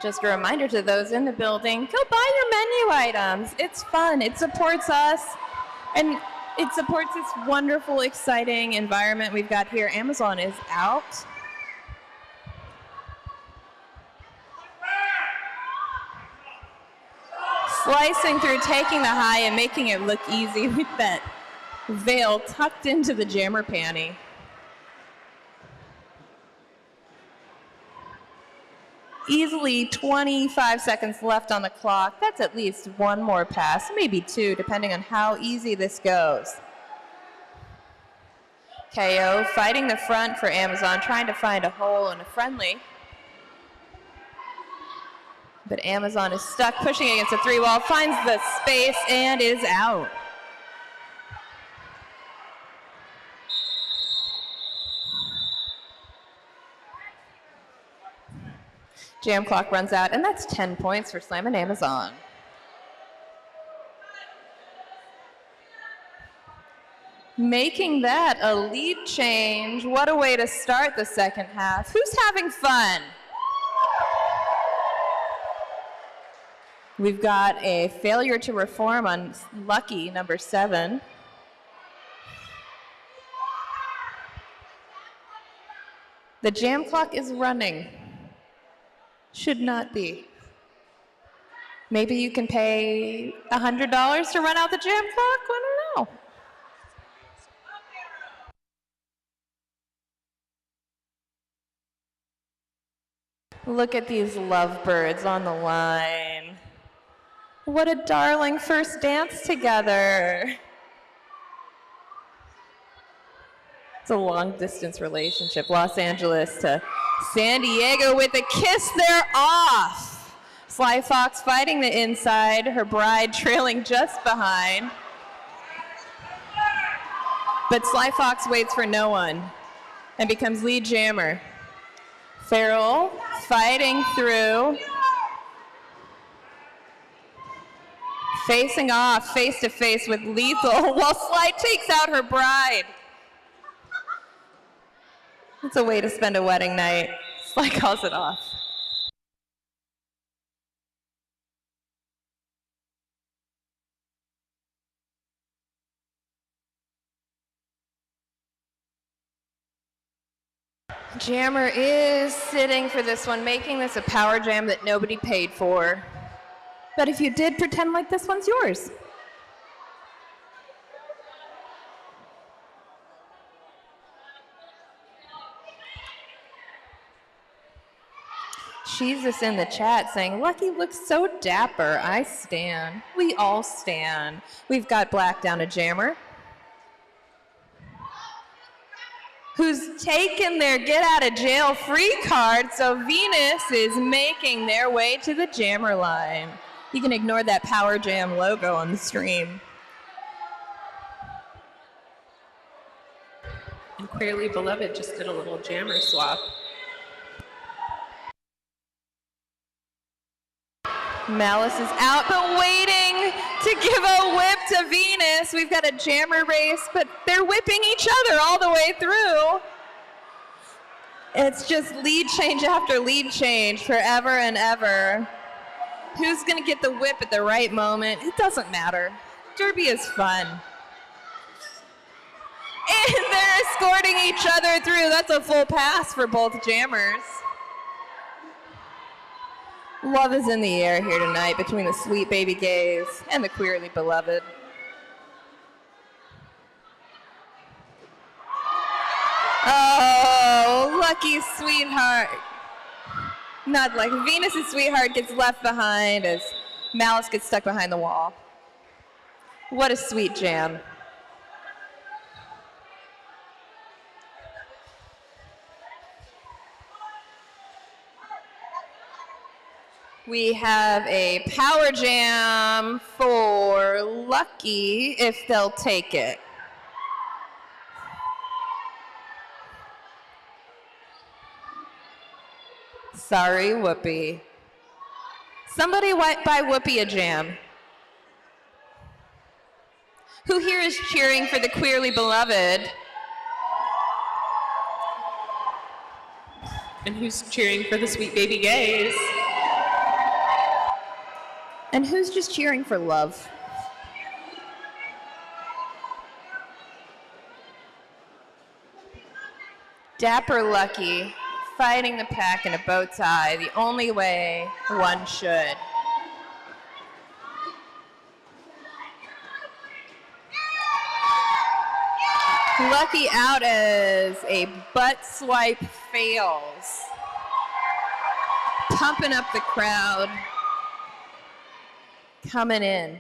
Just a reminder to those in the building, go buy your menu items. It's fun, it supports us, and it supports this wonderful, exciting environment we've got here. Amazon is out. Slicing through, taking the high and making it look easy with that veil tucked into the jammer panty. Easily 25 seconds left on the clock. That's at least one more pass, maybe two, depending on how easy this goes. KO fighting the front for Amazon, trying to find a hole and a friendly. But Amazon is stuck, pushing against the three wall, finds the space and is out. Jam clock runs out, and that's 10 points for Slammin' Amazon. Making that a lead change. What a way to start the second half. Who's having fun? We've got a failure to reform on Lucky, number 7. The jam clock is running. Should not be. Maybe you can pay $100 to run out the jam clock? I don't know. Look at these lovebirds on the line. What a darling first dance together. It's a long distance relationship. Los Angeles to San Diego with a kiss, they're off. Sly Fox fighting the inside, her bride trailing just behind. But Sly Fox waits for no one and becomes lead jammer. Farrell fighting through. Facing off face to face with Lethal while Sly takes out her bride. It's a way to spend a wedding night. Sly calls it off. Jammer is sitting for this one, making this a power jam that nobody paid for. But if you did, pretend like this one's yours. Jesus in the chat saying, Lucky looks so dapper. I stan. We all stan. We've got Black down to jammer, who's taken their get out of jail free card, so Venus is making their way to the jammer line. You can ignore that Power Jam logo on the stream.
And Queerly Beloved just did a little jammer swap.
Malice is out, but waiting to give a whip to Venus. We've got a jammer race, but they're whipping each other all the way through. It's just lead change after lead change forever and ever. Who's going to get the whip at the right moment? It doesn't matter. Derby is fun. escorting each other through. That's a full pass for both jammers. Love is in the air here tonight between the sweet baby gays and the queerly beloved. Oh, lucky sweetheart. Not like Venus's sweetheart gets left behind as Malice gets stuck behind the wall. What a sweet jam. We have a power jam for Lucky if they'll take it. Sorry, Whoopi. Somebody buy Whoopi a jam. Who here is cheering for the queerly beloved?
And who's cheering for the sweet baby gays?
And who's just cheering for love? Dapper Lucky, fighting the pack in a bow tie, the only way one should. Lucky out as a butt swipe fails. Pumping up the crowd. Coming in.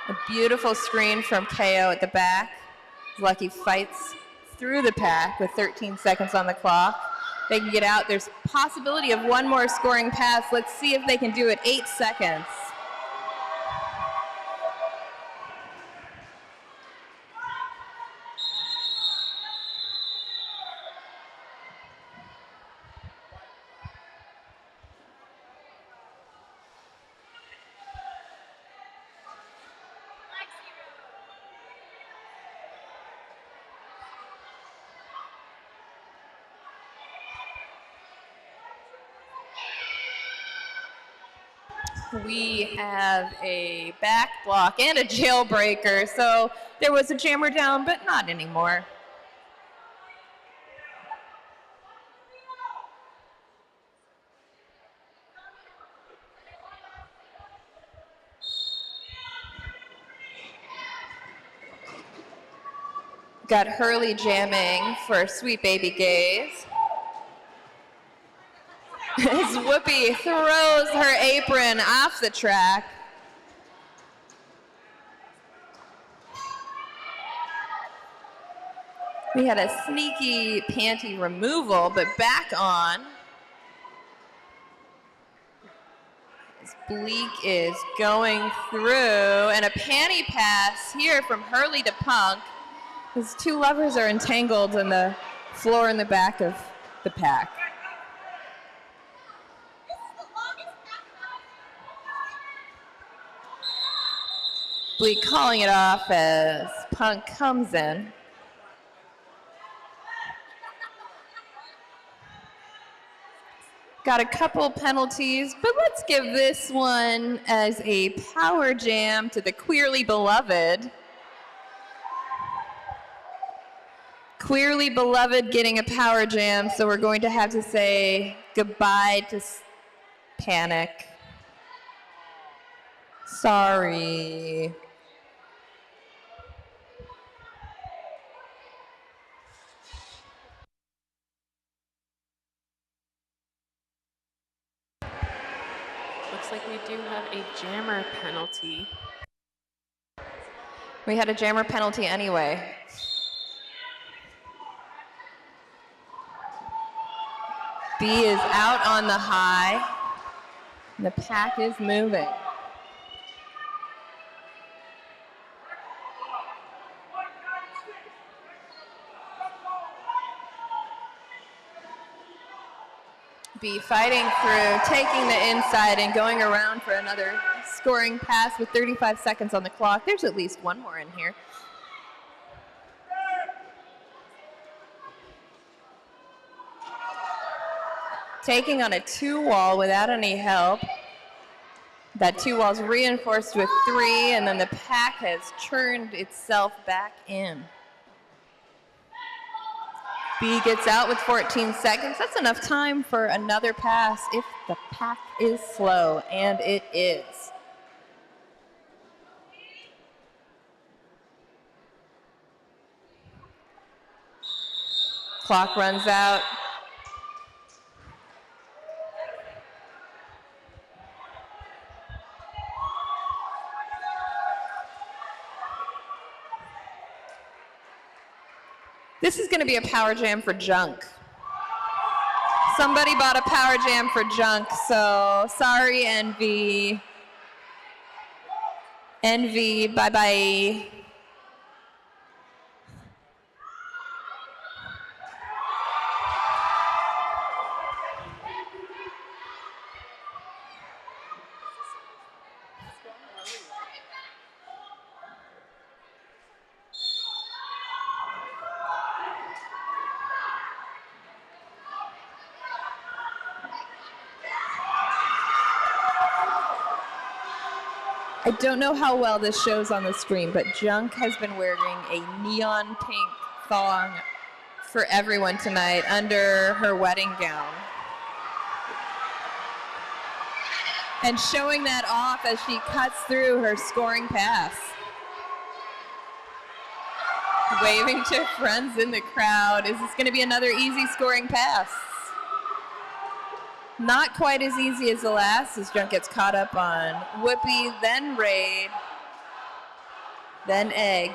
A beautiful screen from KO at the back. Lucky fights through the pack with 13 seconds on the clock. They can get out. There's possibility of one more scoring pass. Let's see if they can do it. 8 seconds. We have a back block and a jailbreaker, so there was a jammer down, but not anymore. Got Hurley jamming for Sweet Baby Gaze. As Whoopi throws her apron off the track. We had a sneaky panty removal, but back on. As Bleak is going through, and a panty pass here from Hurley to Punk. His two lovers are entangled in the floor in the back of the pack. Bleak calling it off as Punk comes in. Got a couple penalties, but let's give this one as a power jam to the queerly beloved. Queerly beloved getting a power jam, so we're going to have to say goodbye to Panic. Sorry.
Looks like we do have a jammer penalty.
We had a jammer penalty anyway. B is out on the high. And the pack is moving. B fighting through, taking the inside and going around for another scoring pass with 35 seconds on the clock. There's at least one more in here. Taking on a 2-wall without any help. That 2-wall's reinforced with 3, and then the pack has churned itself back in. B gets out with 14 seconds. That's enough time for another pass if the pack is slow, and it is. Clock runs out. This is going to be a power jam for junk. Somebody bought a power jam for junk, so sorry, Envy. Envy, bye-bye. I don't know how well this shows on the screen, but Junk has been wearing a neon pink thong for everyone tonight under her wedding gown. And showing that off as she cuts through her scoring pass. Waving to friends in the crowd. Is this going to be another easy scoring pass? Not quite as easy as the last, as Junk gets caught up on Whoopi, then Raid, then Egg.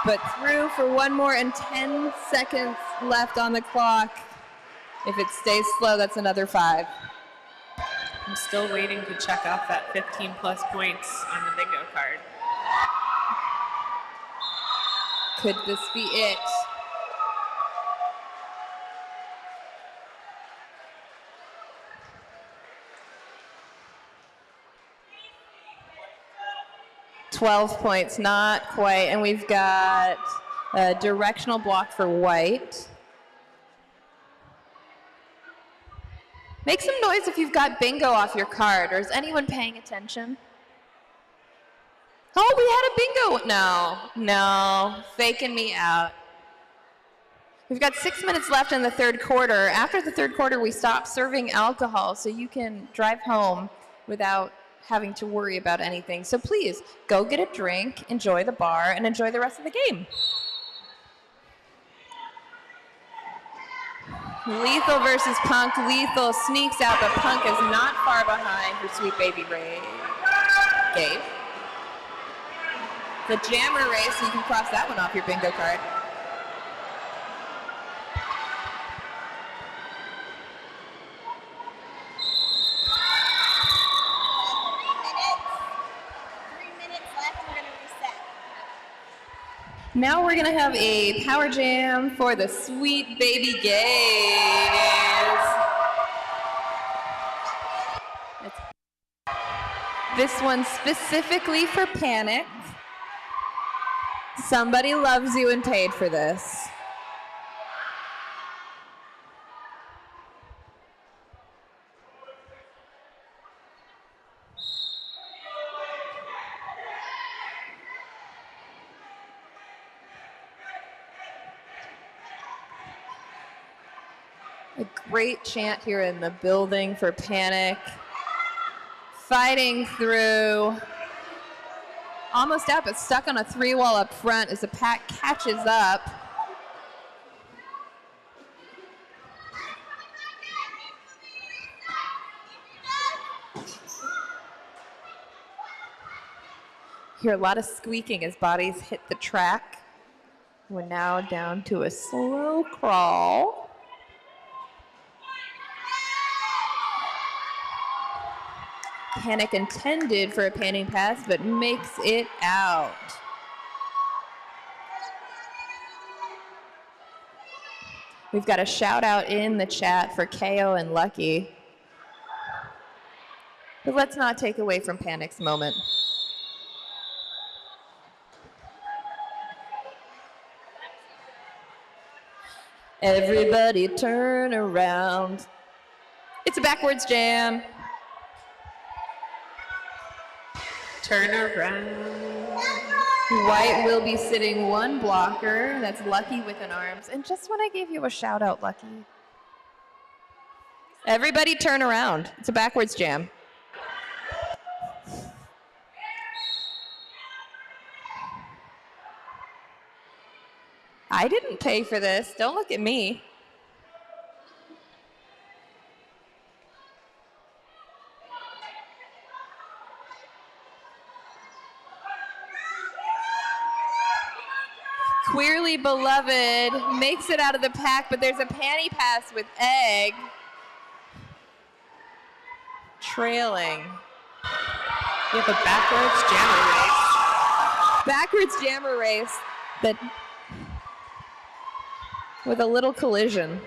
But through for one more and 10 seconds left on the clock. If it stays slow, that's another 5.
I'm still waiting to check off that 15 plus points on the bingo card.
Could this be it? $12 points, not quite. And we've got a directional block for white. Make some noise if you've got bingo off your card, or is anyone paying attention? Oh, we had a bingo. No, faking me out. We've got 6 minutes left in the third quarter. After the third quarter, we stop serving alcohol, so you can drive home without having to worry about anything. So please, go get a drink, enjoy the bar, and enjoy the rest of the game. Lethal versus Punk. Lethal sneaks out, but Punk is not far behind her sweet baby Gabe. The jammer race, so you can cross that one off your bingo card. Now we're gonna have a power jam for the sweet baby gays. This one's specifically for Panic. Somebody loves you and paid for this. A great chant here in the building for Panic. Fighting through. Almost out, but stuck on a 3-wall up front as the pack catches up. Hear a lot of squeaking as bodies hit the track. We're now down to a slow crawl. Panic intended for a panning pass, but makes it out. We've got a shout out in the chat for KO and Lucky. But let's not take away from Panic's moment. Everybody turn around. It's a backwards jam.
Turn around.
White will be sitting one blocker. That's Lucky with an arms. And just when I gave you a shout out, Lucky. Everybody turn around. It's a backwards jam. I didn't pay for this. Don't look at me. Queerly Beloved makes it out of the pack, but there's a panty pass with Egg trailing.
You have a backwards jammer race.
Backwards jammer race that with a little collision.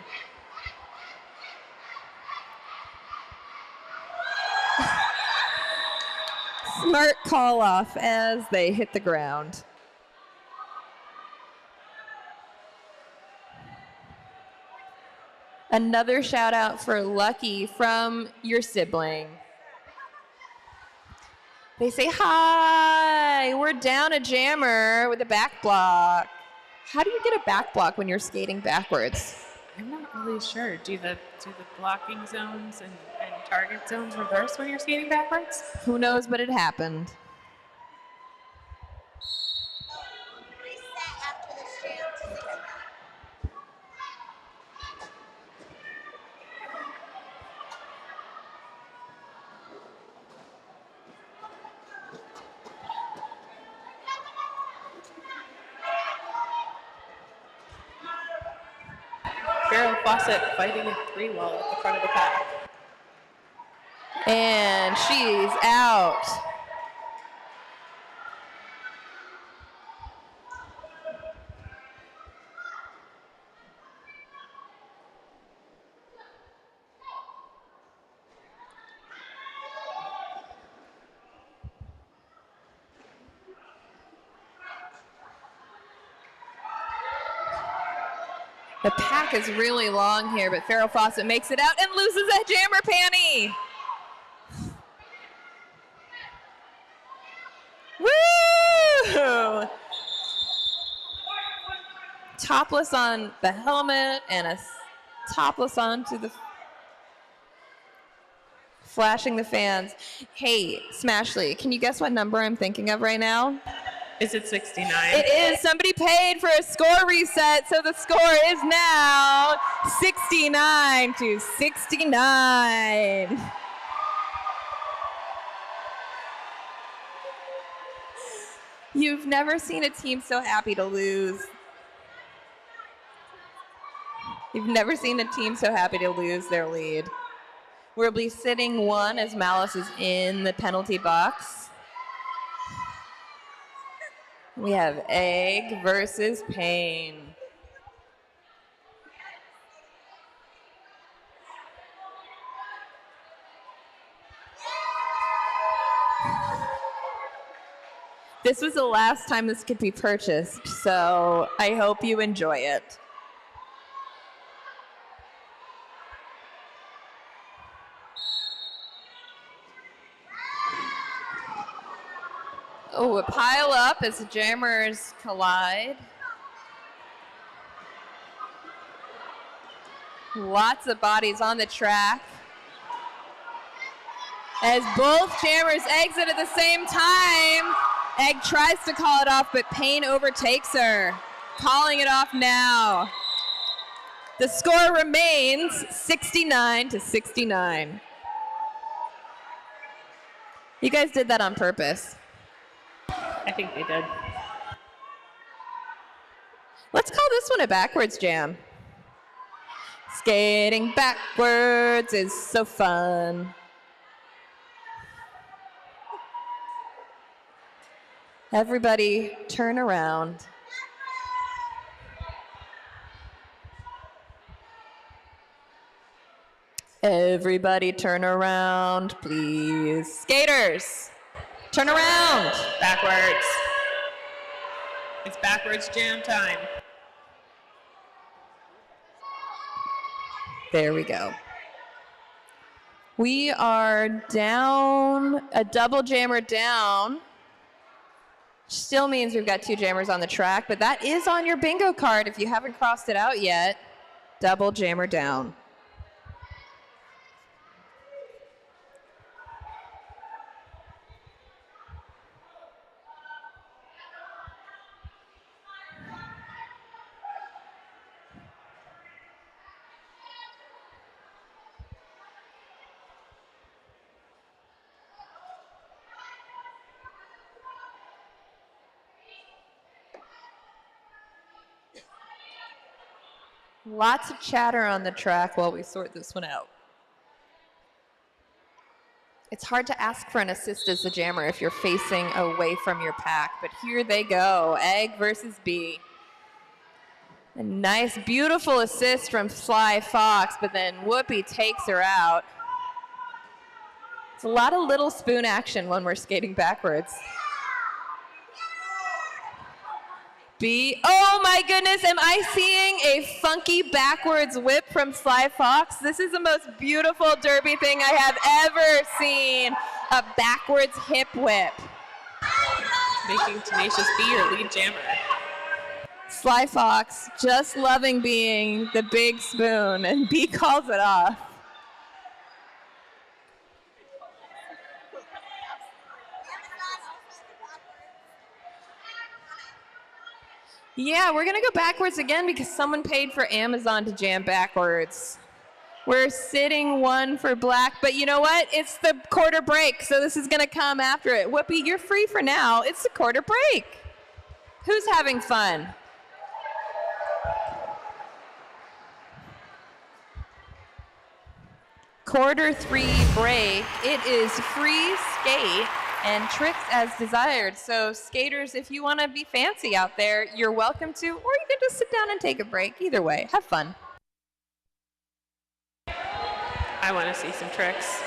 Smart call off as they hit the ground. Another shout out for Lucky from your sibling. They say, hi, we're down a jammer with a back block. How do you get a back block when you're skating backwards?
I'm not really sure. Do the blocking zones and target zones reverse when you're skating backwards?
Who knows, but it happened.
Reset after this jam to 69.
Farrell Fawcett fighting a 3-wall at the front of the pack.
And she's out. The pack is really long here, but Farrell Fawcett makes it out and loses that jammer panty. Woo! Topless on the helmet and a topless onto the flashing the fans. Hey, Smashley, can you guess what number I'm thinking of right now?
Is it 69?
It is. Somebody paid for a score reset, so the score is now 69-69. You've never seen a team so happy to lose. You've never seen a team so happy to lose their lead. We'll be sitting one as Malice is in the penalty box. We have Egg versus Pain. This was the last time this could be purchased, so I hope you enjoy it. Oh, a pile up as the jammers collide. Lots of bodies on the track. As both jammers exit at the same time, Egg tries to call it off, but Payne overtakes her. Calling it off now. The score remains 69-69. You guys did that on purpose.
I think they did.
Let's call this one a backwards jam. Skating backwards is so fun. Everybody turn around. Everybody turn around, please. Skaters, turn around.
Backwards. It's backwards jam time.
There we go. We are down, a double jammer down Still means we've got 2 jammers on the track, but that is on your bingo card if you haven't crossed it out yet. Double jammer down. Lots of chatter on the track while we sort this one out. It's hard to ask for an assist as the jammer if you're facing away from your pack, but here they go, Egg versus B. A nice, beautiful assist from Sly Fox, but then Whoopi takes her out. It's a lot of little spoon action when we're skating backwards. B, oh my goodness, am I seeing a funky backwards whip from Sly Fox? This is the most beautiful derby thing I have ever seen, a backwards hip whip.
Making Tenacious B your lead jammer.
Sly Fox just loving being the big spoon, and B calls it off. Yeah, we're gonna go backwards again because someone paid for Amazon to jam backwards. We're sitting 1 for black, but you know what? It's the quarter break, so this is gonna come after it. Whoopi, you're free for now. It's the quarter break. Who's having fun? Quarter 3 break. It is free skate and tricks as desired. So skaters, if you want to be fancy out there, you're welcome to, or you can just sit down and take a break. Either way, have fun.
I want to see some tricks.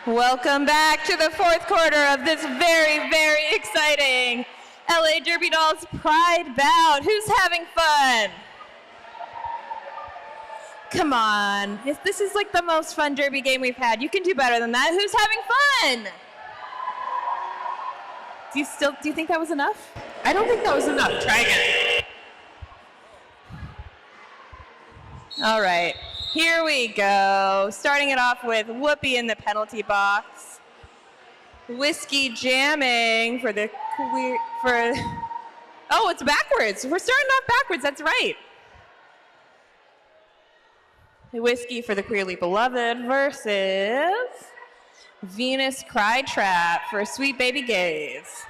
Welcome back to the fourth quarter of this very, very exciting LA Derby Dolls Pride Bout. Who's having fun? Come on. This is like the most fun derby game we've had. You can do better than that. Who's having fun? Do you think that was enough?
I don't think that was enough. Try again.
All right, here we go. Starting it off with Whoopi in the penalty box. Whiskey jamming for the oh, it's backwards. We're starting off backwards, that's right. Whiskey for the Queerly Beloved versus Venus Cry Trap for Sweet Baby Gaze.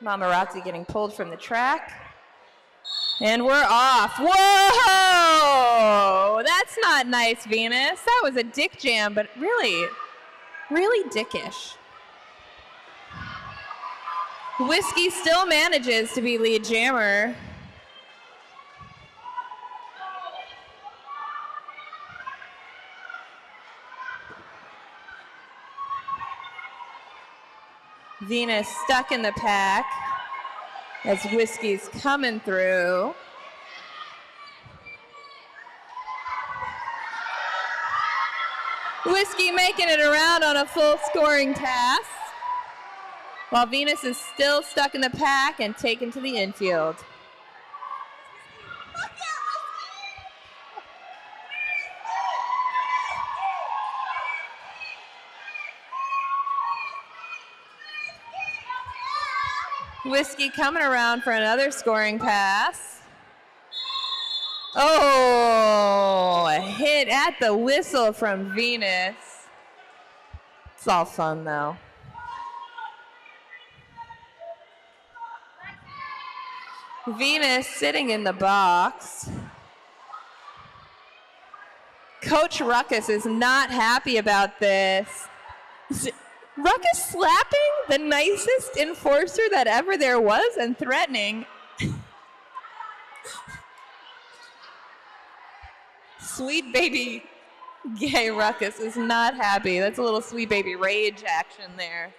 Mamarazzi getting pulled from the track. And we're off. Whoa! That's not nice, Venus. That was a dick jam, but really, really dickish. Whiskey still manages to be lead jammer. Venus stuck in the pack as Whiskey's coming through. Whiskey making it around on a full scoring pass, while Venus is still stuck in the pack and taken to the infield. Whiskey coming around for another scoring pass. Oh, a hit at the whistle from Venus. It's all fun though. Venus sitting in the box. Coach Ruckus is not happy about this. Ruckus slapping the nicest enforcer that ever there was and threatening. Sweet baby gay Ruckus is not happy. That's a little sweet baby rage action there.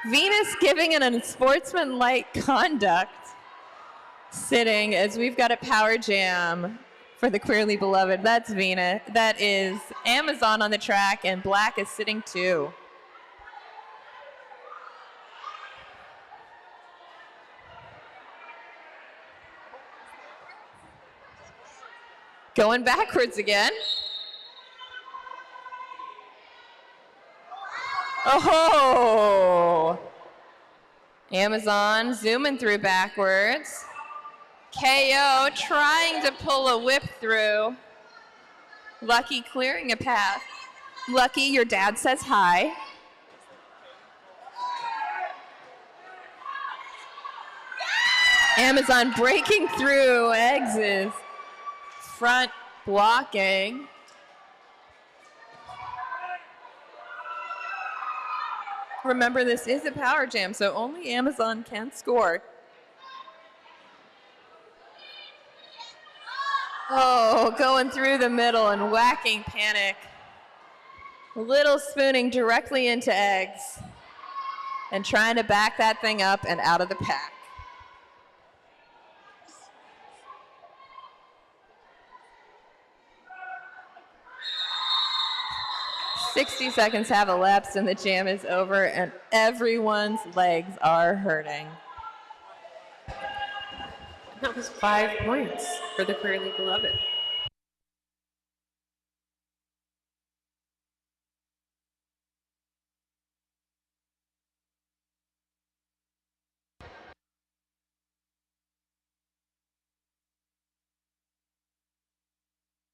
Venus giving an unsportsmanlike conduct, sitting as we've got a power jam for the Queerly Beloved. That's Venus. That is Amazon on the track, and Black is sitting too. Going backwards again. Oh! Amazon zooming through backwards. KO trying to pull a whip through. Lucky clearing a path. Lucky, your dad says hi. Amazon breaking through, exes. Front blocking. Remember, this is a power jam, so only Amazon can score. Oh, going through the middle and whacking Panic. Little spooning directly into eggs and trying to back that thing up and out of the pack. "60 seconds have elapsed and the jam is over and everyone's legs are hurting."
That was 5 points for the Queerly Beloved.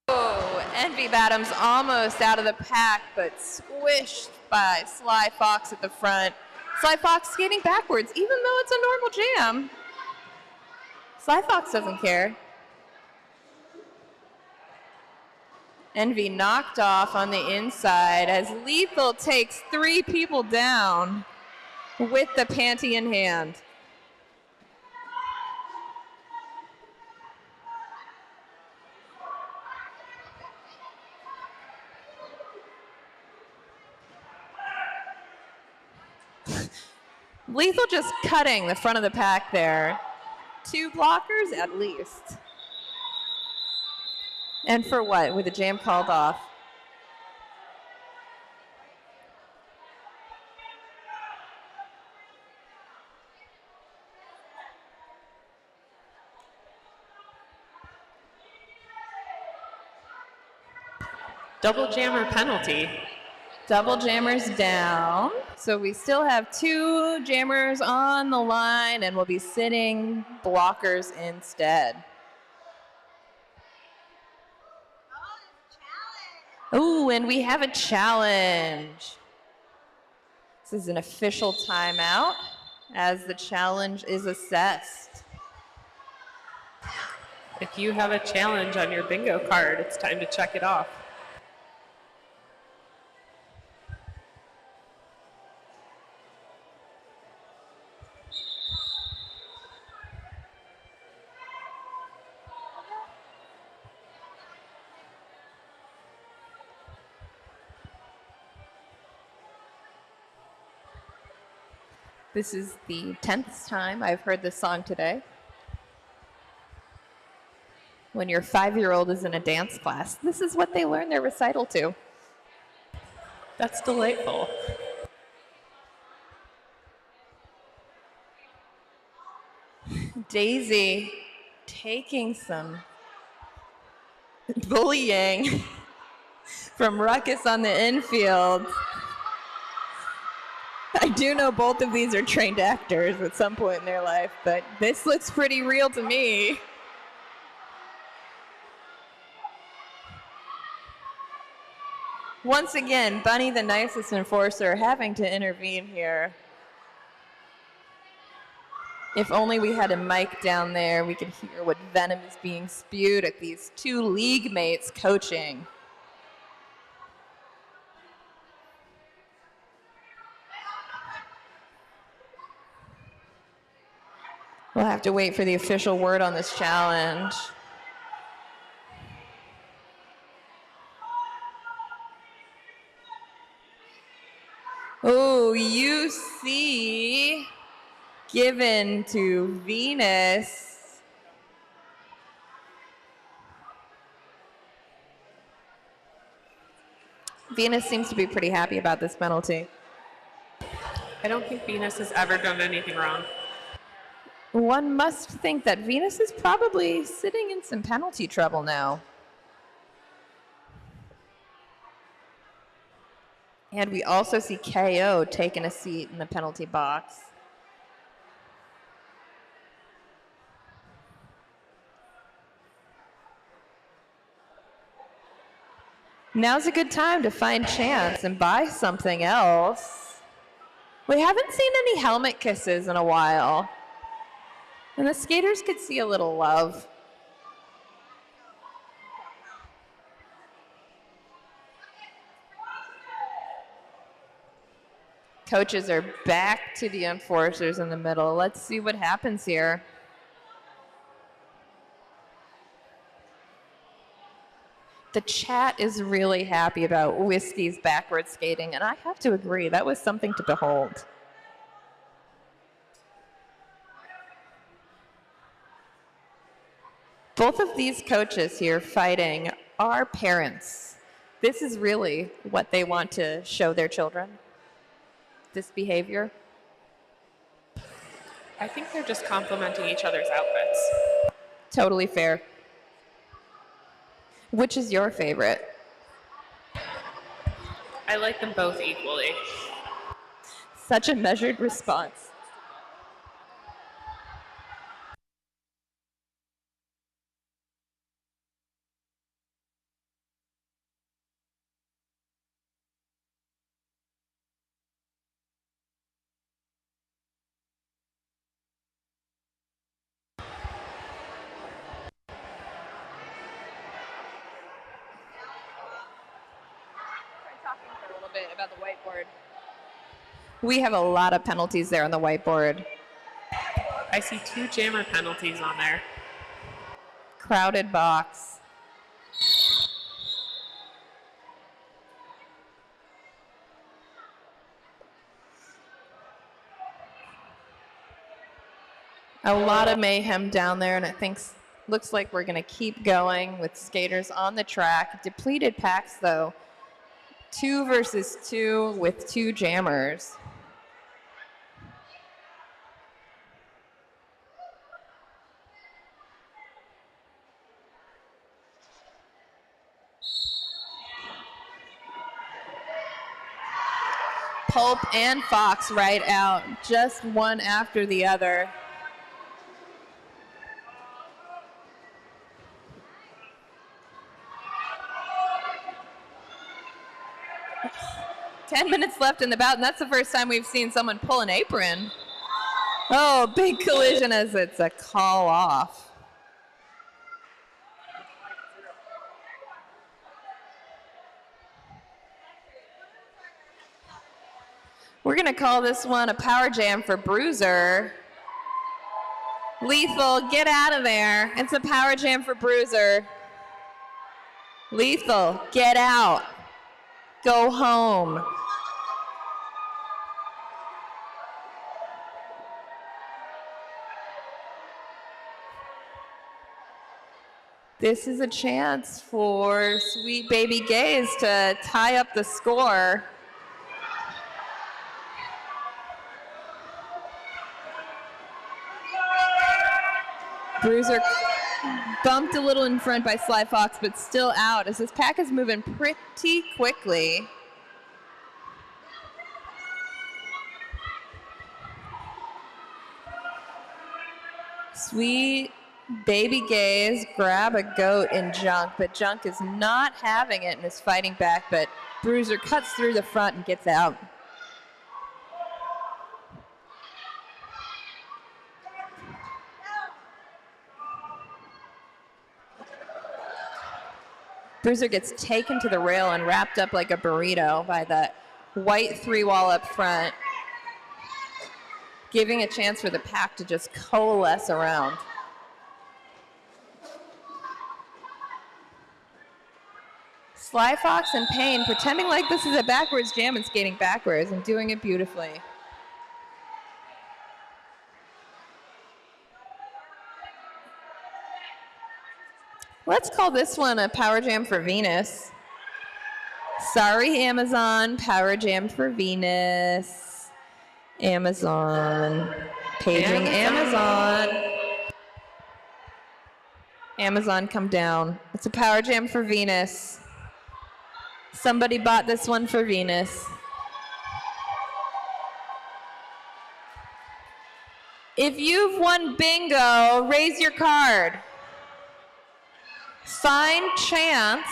Oh, Envy Bottom's almost out of the pack, but squished by Sly Fox at the front. Sly Fox skating backwards, even though it's a normal jam. Sly Fox doesn't care. Envy knocked off on the inside as Lethal takes 3 people down with the panty in hand. Lethal just cutting the front of the pack there. 2 blockers at least. And for what? With the jam called off.
Double jammer penalty.
Double jammers down. So we still have 2 jammers on the line, and we'll be sitting blockers instead. Ooh, and we have a challenge. This is an official timeout as the challenge is assessed.
If you have a challenge on your bingo card, it's time to check it off.
This is the 10th time I've heard this song today. When your 5-year-old is in a dance class, this is what they learn their recital to.
That's delightful.
Daisy taking some bullying from Ruckus on the infield. I do know both of these are trained actors at some point in their life, but this looks pretty real to me. Once again, Bunny, the nicest enforcer, having to intervene here. If only we had a mic down there, we could hear what venom is being spewed at these 2 league mates coaching. We'll have to wait for the official word on this challenge. Oh, UC given to Venus. Venus seems to be pretty happy about this penalty.
I don't think Venus has ever done anything wrong.
One must think that Venus is probably sitting in some penalty trouble now. And we also see KO taking a seat in the penalty box. Now's a good time to find Chance and buy something else. We haven't seen any helmet kisses in a while. And the skaters could see a little love. Coaches are back to the enforcers in the middle. Let's see what happens here. The chat is really happy about Whiskey's backward skating, and I have to agree, that was something to behold. Both of these coaches here fighting are parents. This is really what they want to show their children, this behavior.
I think they're just complimenting each other's outfits.
Totally fair. Which is your favorite?
I like them both equally.
Such a measured response. About the whiteboard. We have a lot of penalties there on the whiteboard.
I see 2 jammer penalties on there.
Crowded box. A lot of mayhem down there, and looks like we're going to keep going with skaters on the track. Depleted packs, though. 2 versus 2 with 2 jammers. Pulp and Fox right out, just one after the other. Ten minutes left in the bout, and that's the first time we've seen someone pull an apron. Oh, big collision as it's a call off. We're going to call this one a power jam for Bruiser. Lethal, get out of there. It's a power jam for Bruiser. Lethal, get out. Go home. This is a chance for Sweet Baby Gaze to tie up the score. Bruiser bumped a little in front by Sly Fox, but still out as this pack is moving pretty quickly. Sweet Baby Gaze grab a goat in Junk, but Junk is not having it and is fighting back, but Bruiser cuts through the front and gets out. Bruiser gets taken to the rail and wrapped up like a burrito by that white 3-wall up front, giving a chance for the pack to just coalesce around. Sly Fox in pain, pretending like this is a backwards jam and skating backwards and doing it beautifully. Let's call this one a power jam for Venus. Sorry, Amazon, power jam for Venus. Amazon, paging Amazon. Amazon, come down. It's a power jam for Venus. Somebody bought this one for Venus. If you've won bingo, raise your card. Find Chance.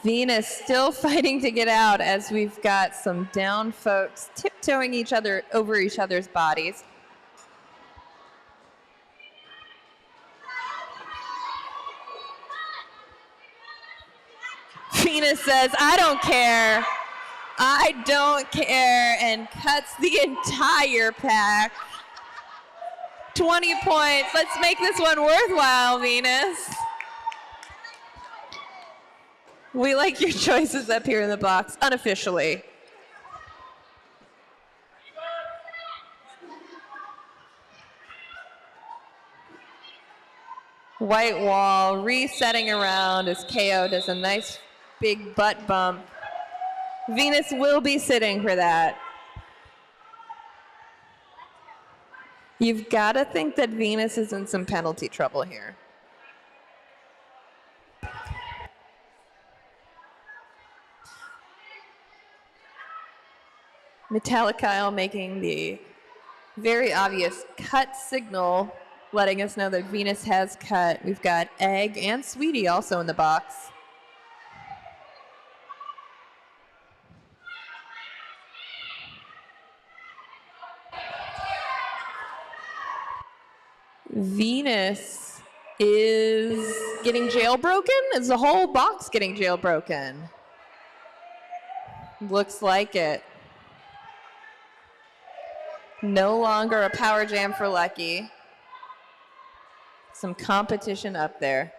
Venus still fighting to get out as we've got some down folks tiptoeing each other over each other's bodies. Venus says, I don't care. I don't care, and cuts the entire pack. 20 points. Let's make this one worthwhile, Venus. We like your choices up here in the box, unofficially. White wall resetting around as KO does a nice big butt bump. Venus will be sitting for that. You've got to think that Venus is in some penalty trouble here. Metallic Kyle making the very obvious cut signal, letting us know that Venus has cut. We've got Egg and Sweetie also in the box. Venus is getting jailbroken? Is the whole box getting jailbroken? Looks like it. No longer a power jam for Lucky. Some competition up there.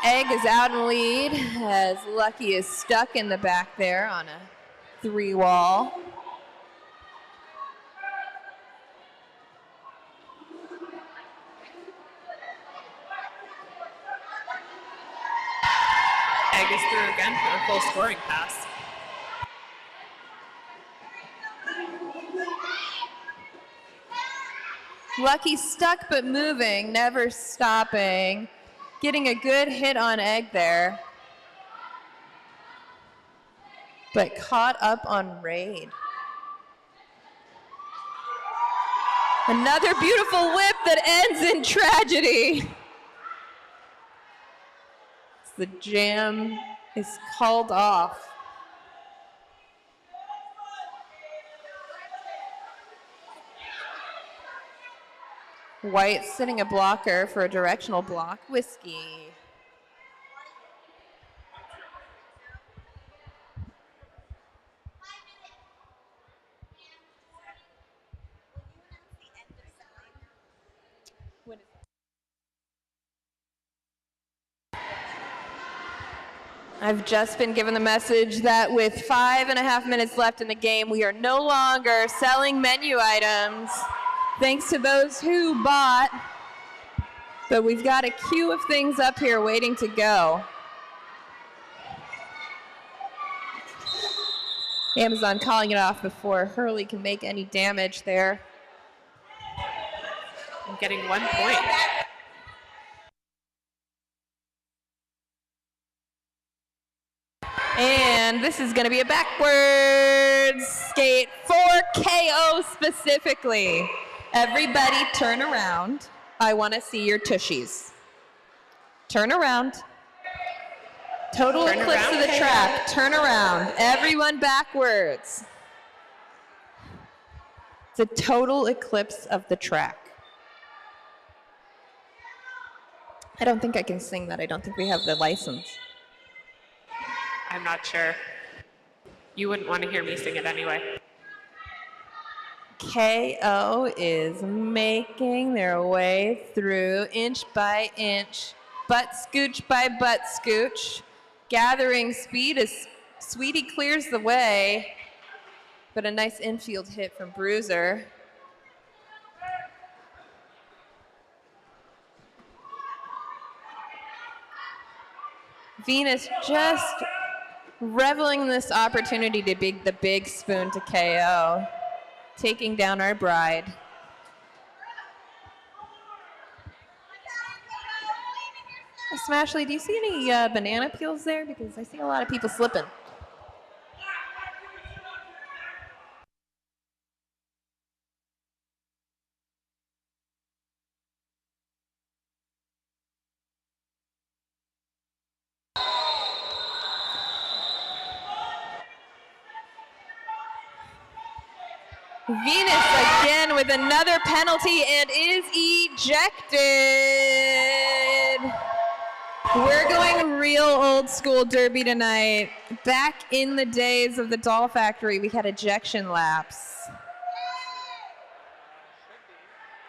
Egg is out in lead as Lucky is stuck in the back there on a 3-wall.
Egg is through again for a full scoring pass.
Lucky stuck but moving, never stopping. Getting a good hit on Egg there. But caught up on Raid. Another beautiful whip that ends in tragedy. The jam is called off. White sitting a blocker for a directional block. Whiskey. I've just been given the message that with 5.5 minutes left in the game, we are no longer selling menu items, thanks to those who bought. But we've got a queue of things up here waiting to go. Amazon calling it off before Hurley can make any damage there.
I'm getting 1 point.
And this is going to be a backwards skate for KO specifically. Everybody turn around. I want to see your tushies. Turn around. Total
Turn
eclipse
around,
of the
KO.
track. Turn around. Everyone backwards. It's a total eclipse of the track. I don't think I can sing that. I don't think we have the license.
I'm not sure. You wouldn't want to hear me sing it anyway.
KO is making their way through inch by inch, butt scooch by butt scooch, gathering speed as Sweetie clears the way, but a nice infield hit from Bruiser. Venus just reveling in this opportunity to be the big spoon to KO, taking down our bride. Smashley, do you see any banana peels there? Because I see a lot of people slipping. Venus again with another penalty and is ejected. We're going real old school derby tonight. Back in the days of the Doll Factory, we had ejection laps.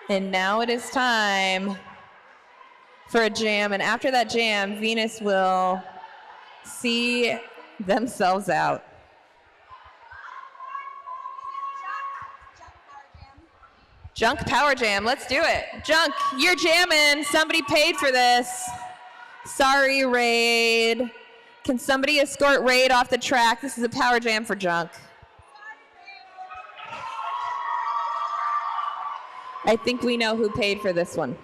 And now it is time for a jam. And after that jam, Venus will see themselves out. Junk Power Jam, let's do it. Junk, you're jamming. Somebody paid for this. Sorry, Raid. Can somebody escort Raid off the track? This is a Power Jam for Junk. I think we know who paid for this one.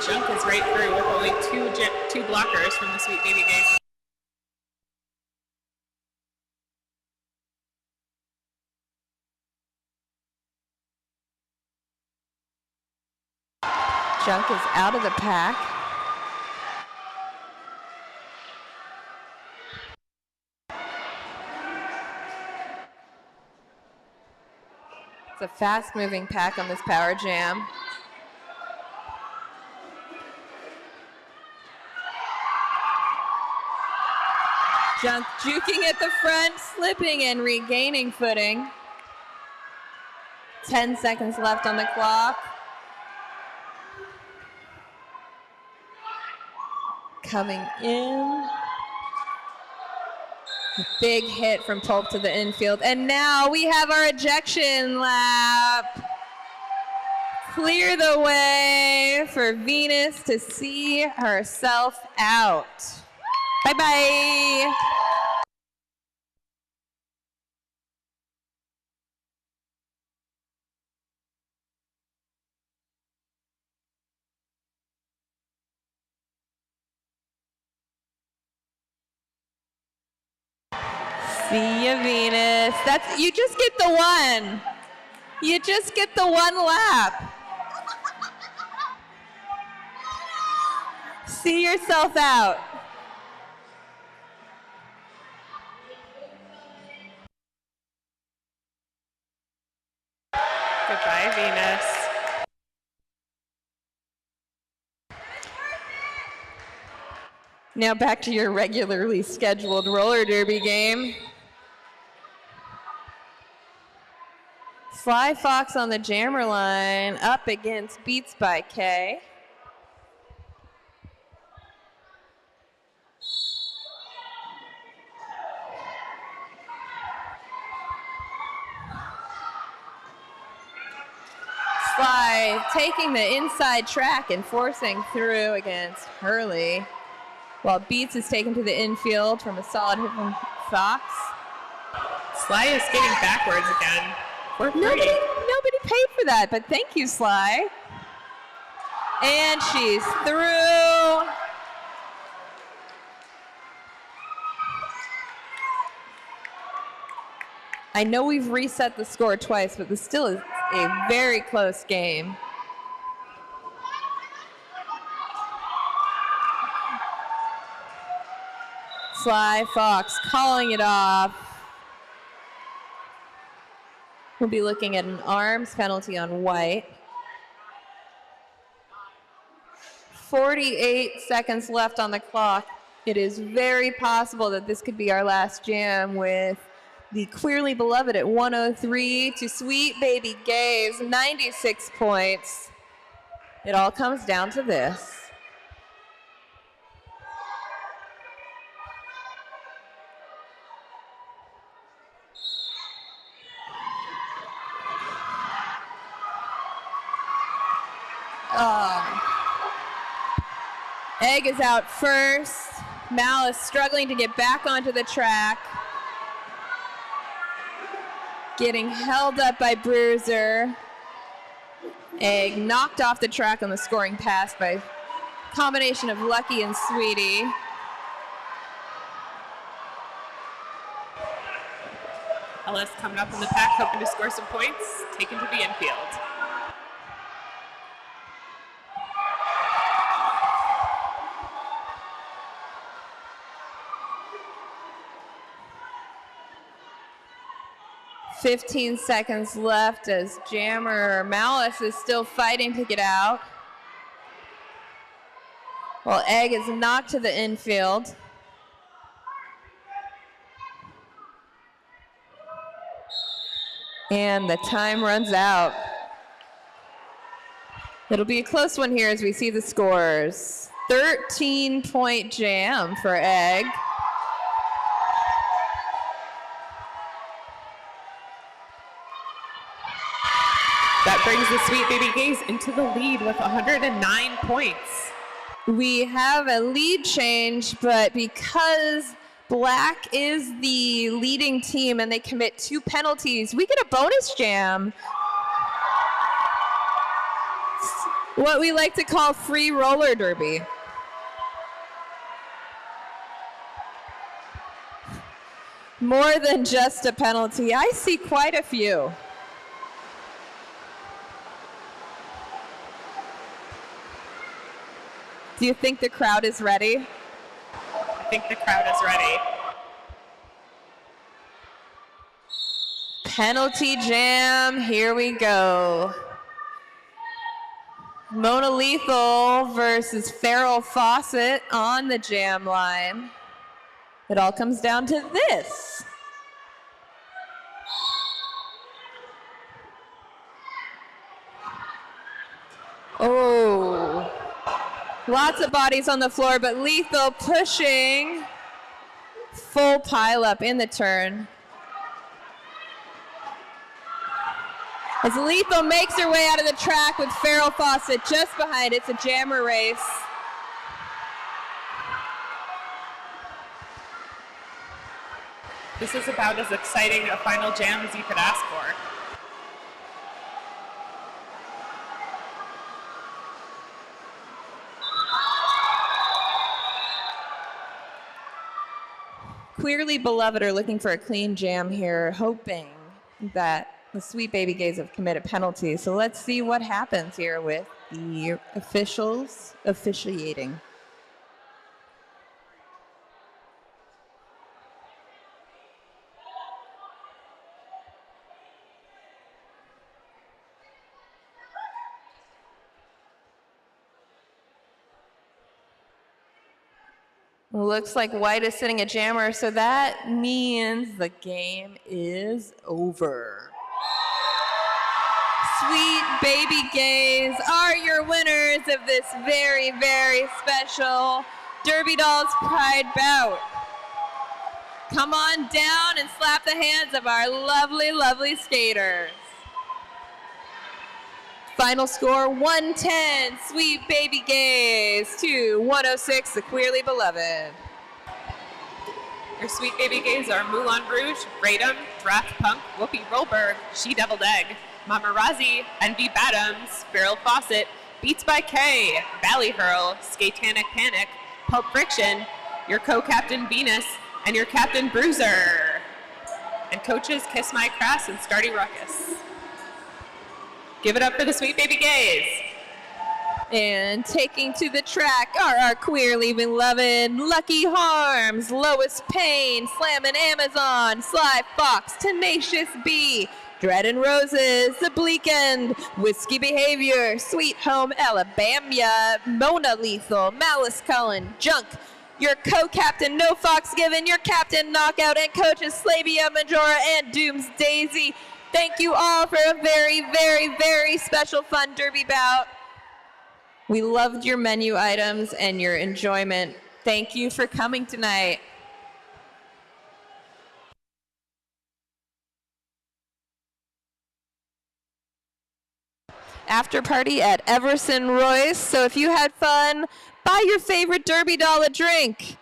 Junk is right through with only two blockers from the Sweet Baby Days.
Junk is out of the pack. It's a fast-moving pack on this power jam. Juking at the front, slipping and regaining footing. 10 seconds left on the clock. Coming in. A big hit from Pulp to the infield. And now we have our ejection lap. Clear the way for Venus to see herself out. Bye-bye. See ya, Venus. You just get the one. You just get the one lap. See yourself out.
Goodbye, Venus.
Now back to your regularly scheduled roller derby game. Sly Fox on the jammer line up against Beats by K. Sly taking the inside track and forcing through against Hurley, while Beats is taken to the infield from a solid hit from Fox.
Sly is skating backwards again.
Nobody paid for that, but thank you, Sly. And she's through. I know we've reset the score twice, but this still is a very close game. Sly Fox calling it off. We'll be looking at an arms penalty on White. 48 seconds left on the clock. It is very possible that this could be our last jam with the Queerly Beloved at 103 to Sweet Baby Gay's 96 points. It all comes down to this. Egg is out first. Malice struggling to get back onto the track. Getting held up by Bruiser. Egg knocked off the track on the scoring pass by combination of Lucky and Sweetie.
Ellis coming up in the pack, hoping to score some points, taken to the infield.
"15 seconds left as Jammer Malice is still fighting to get out. While Egg is knocked to the infield. And the time runs out. It'll be a close one here as we see the scores. 13-point jam for Egg.
That brings the Sweet Baby Gays into the lead with 109 points.
We have a lead change, but because Black is the leading team and they commit 2 penalties, we get a bonus jam. What we like to call free roller derby. More than just a penalty. I see quite a few. Do you think the crowd is ready?
I think the crowd is ready.
Penalty jam, here we go. Mona Lethal versus Farrell Fawcett on the jam line. It all comes down to this. Oh, lots of bodies on the floor, but Lethal pushing. Full pile up in the turn. As Lethal makes her way out of the track with Farrell Fawcett just behind. It's a jammer race.
This is about as exciting a final jam as you could ask for.
Queerly Beloved are looking for a clean jam here, hoping that the Sweet Baby Gays have committed penalties. So let's see what happens here with the officials officiating. Looks like White is sitting a jammer, so that means the game is over. Sweet Baby Gays are your winners of this very, very special Derby Dolls Pride bout. Come on down and slap the hands of our lovely, lovely skaters. Final score, 110, Sweet Baby Gays to 106, the Queerly Beloved.
Your Sweet Baby Gays are Moulin Rouge, Radom, Draft Punk, Whoopi Goldberg, She Deviled Egg, Mama Razzie, Envy Badams, Farrell Fawcett, Beats by K, Valley Hurl, Skatanic Panic, Pulp Friction, your co-captain Venus, and your captain Bruiser. And coaches Kiss My Crass and Starty Ruckus. Give it up for the Sweet Baby Gays.
And taking to the track are our Queerly Beloved Lucky Harms, Lois Payne, Slammin' Amazon, Sly Fox, Tenacious B, Dread and Roses, The Bleak End, Whiskey Behavior, Sweet Home Alabama, Mona Lethal, Malice Cullen, Junk, your co-captain No Fox Given, your captain Knockout, and coaches Slavia Majora and Dooms Daisy. Thank you all for a very, very, very special fun derby bout. We loved your menu items and your enjoyment. Thank you for coming tonight. After party at Everson Royce. So if you had fun, buy your favorite derby doll a drink.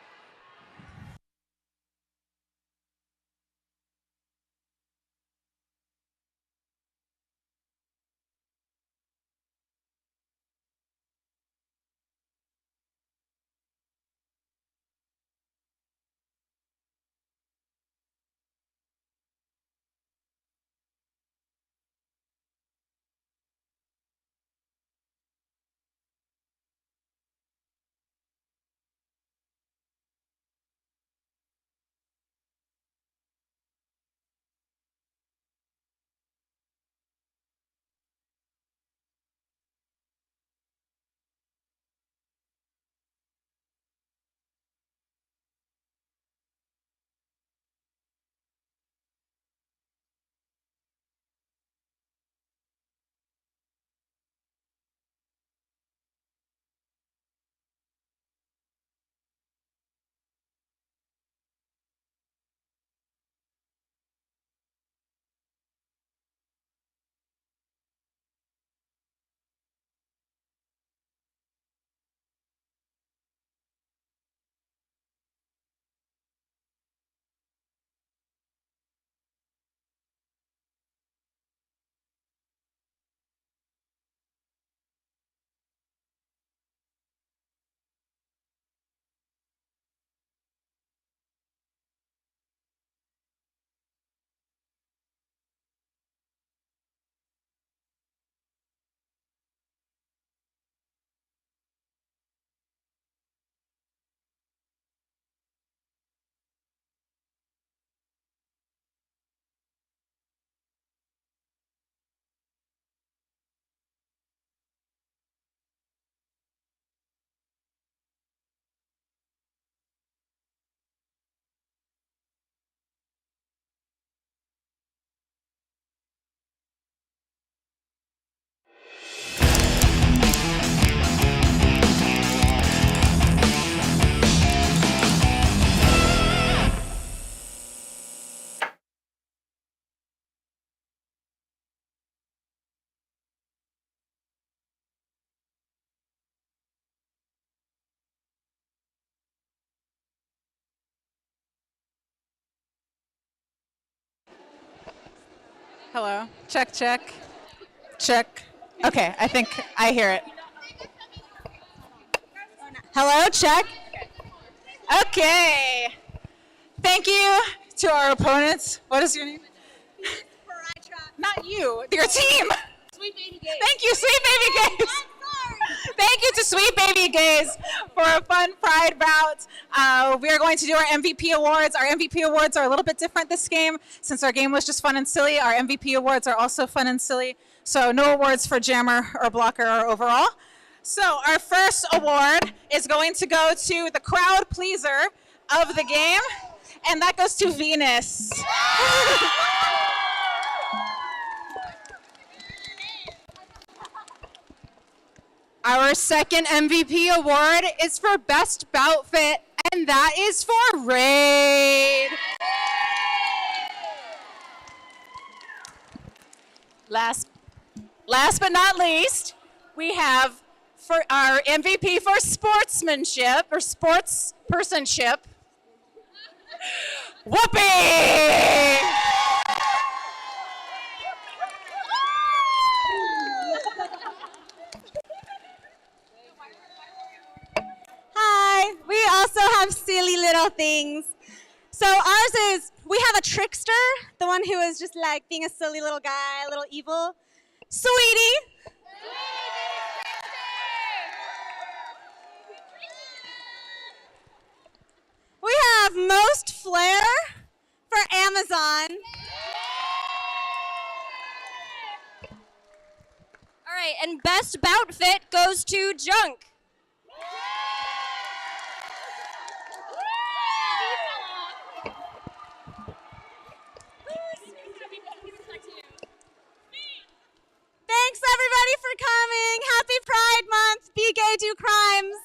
Hello. Check, check. Check. Okay, I think I hear it. Hello, check. Okay. Thank you to our opponents. What is your name? Not you, your team.
Sweet Baby Gays.
Thank you, Sweet Baby Gays. Thank you to Sweet Baby Gays for a fun Pride bout. We are going to do our MVP awards. Our MVP awards are a little bit different this game. Since our game was just fun and silly, our MVP awards are also fun and silly. So no awards for jammer or blocker or overall. So our first award is going to go to the crowd pleaser of the game, and that goes to Venus. Our second MVP award is for Best Boutfit, and that is for Raid. Last but not least, we have for our MVP for sportsmanship or sportspersonship, Whoopi!
Hi, we also have silly little things. So ours is, we have a trickster, the one who is just like being a silly little guy, a little evil. Sweetie. We have most flair for Amazon.
All right, and best boutfit goes to Junk.
Thanks everybody for coming. Happy Pride Month. Be gay, do crimes.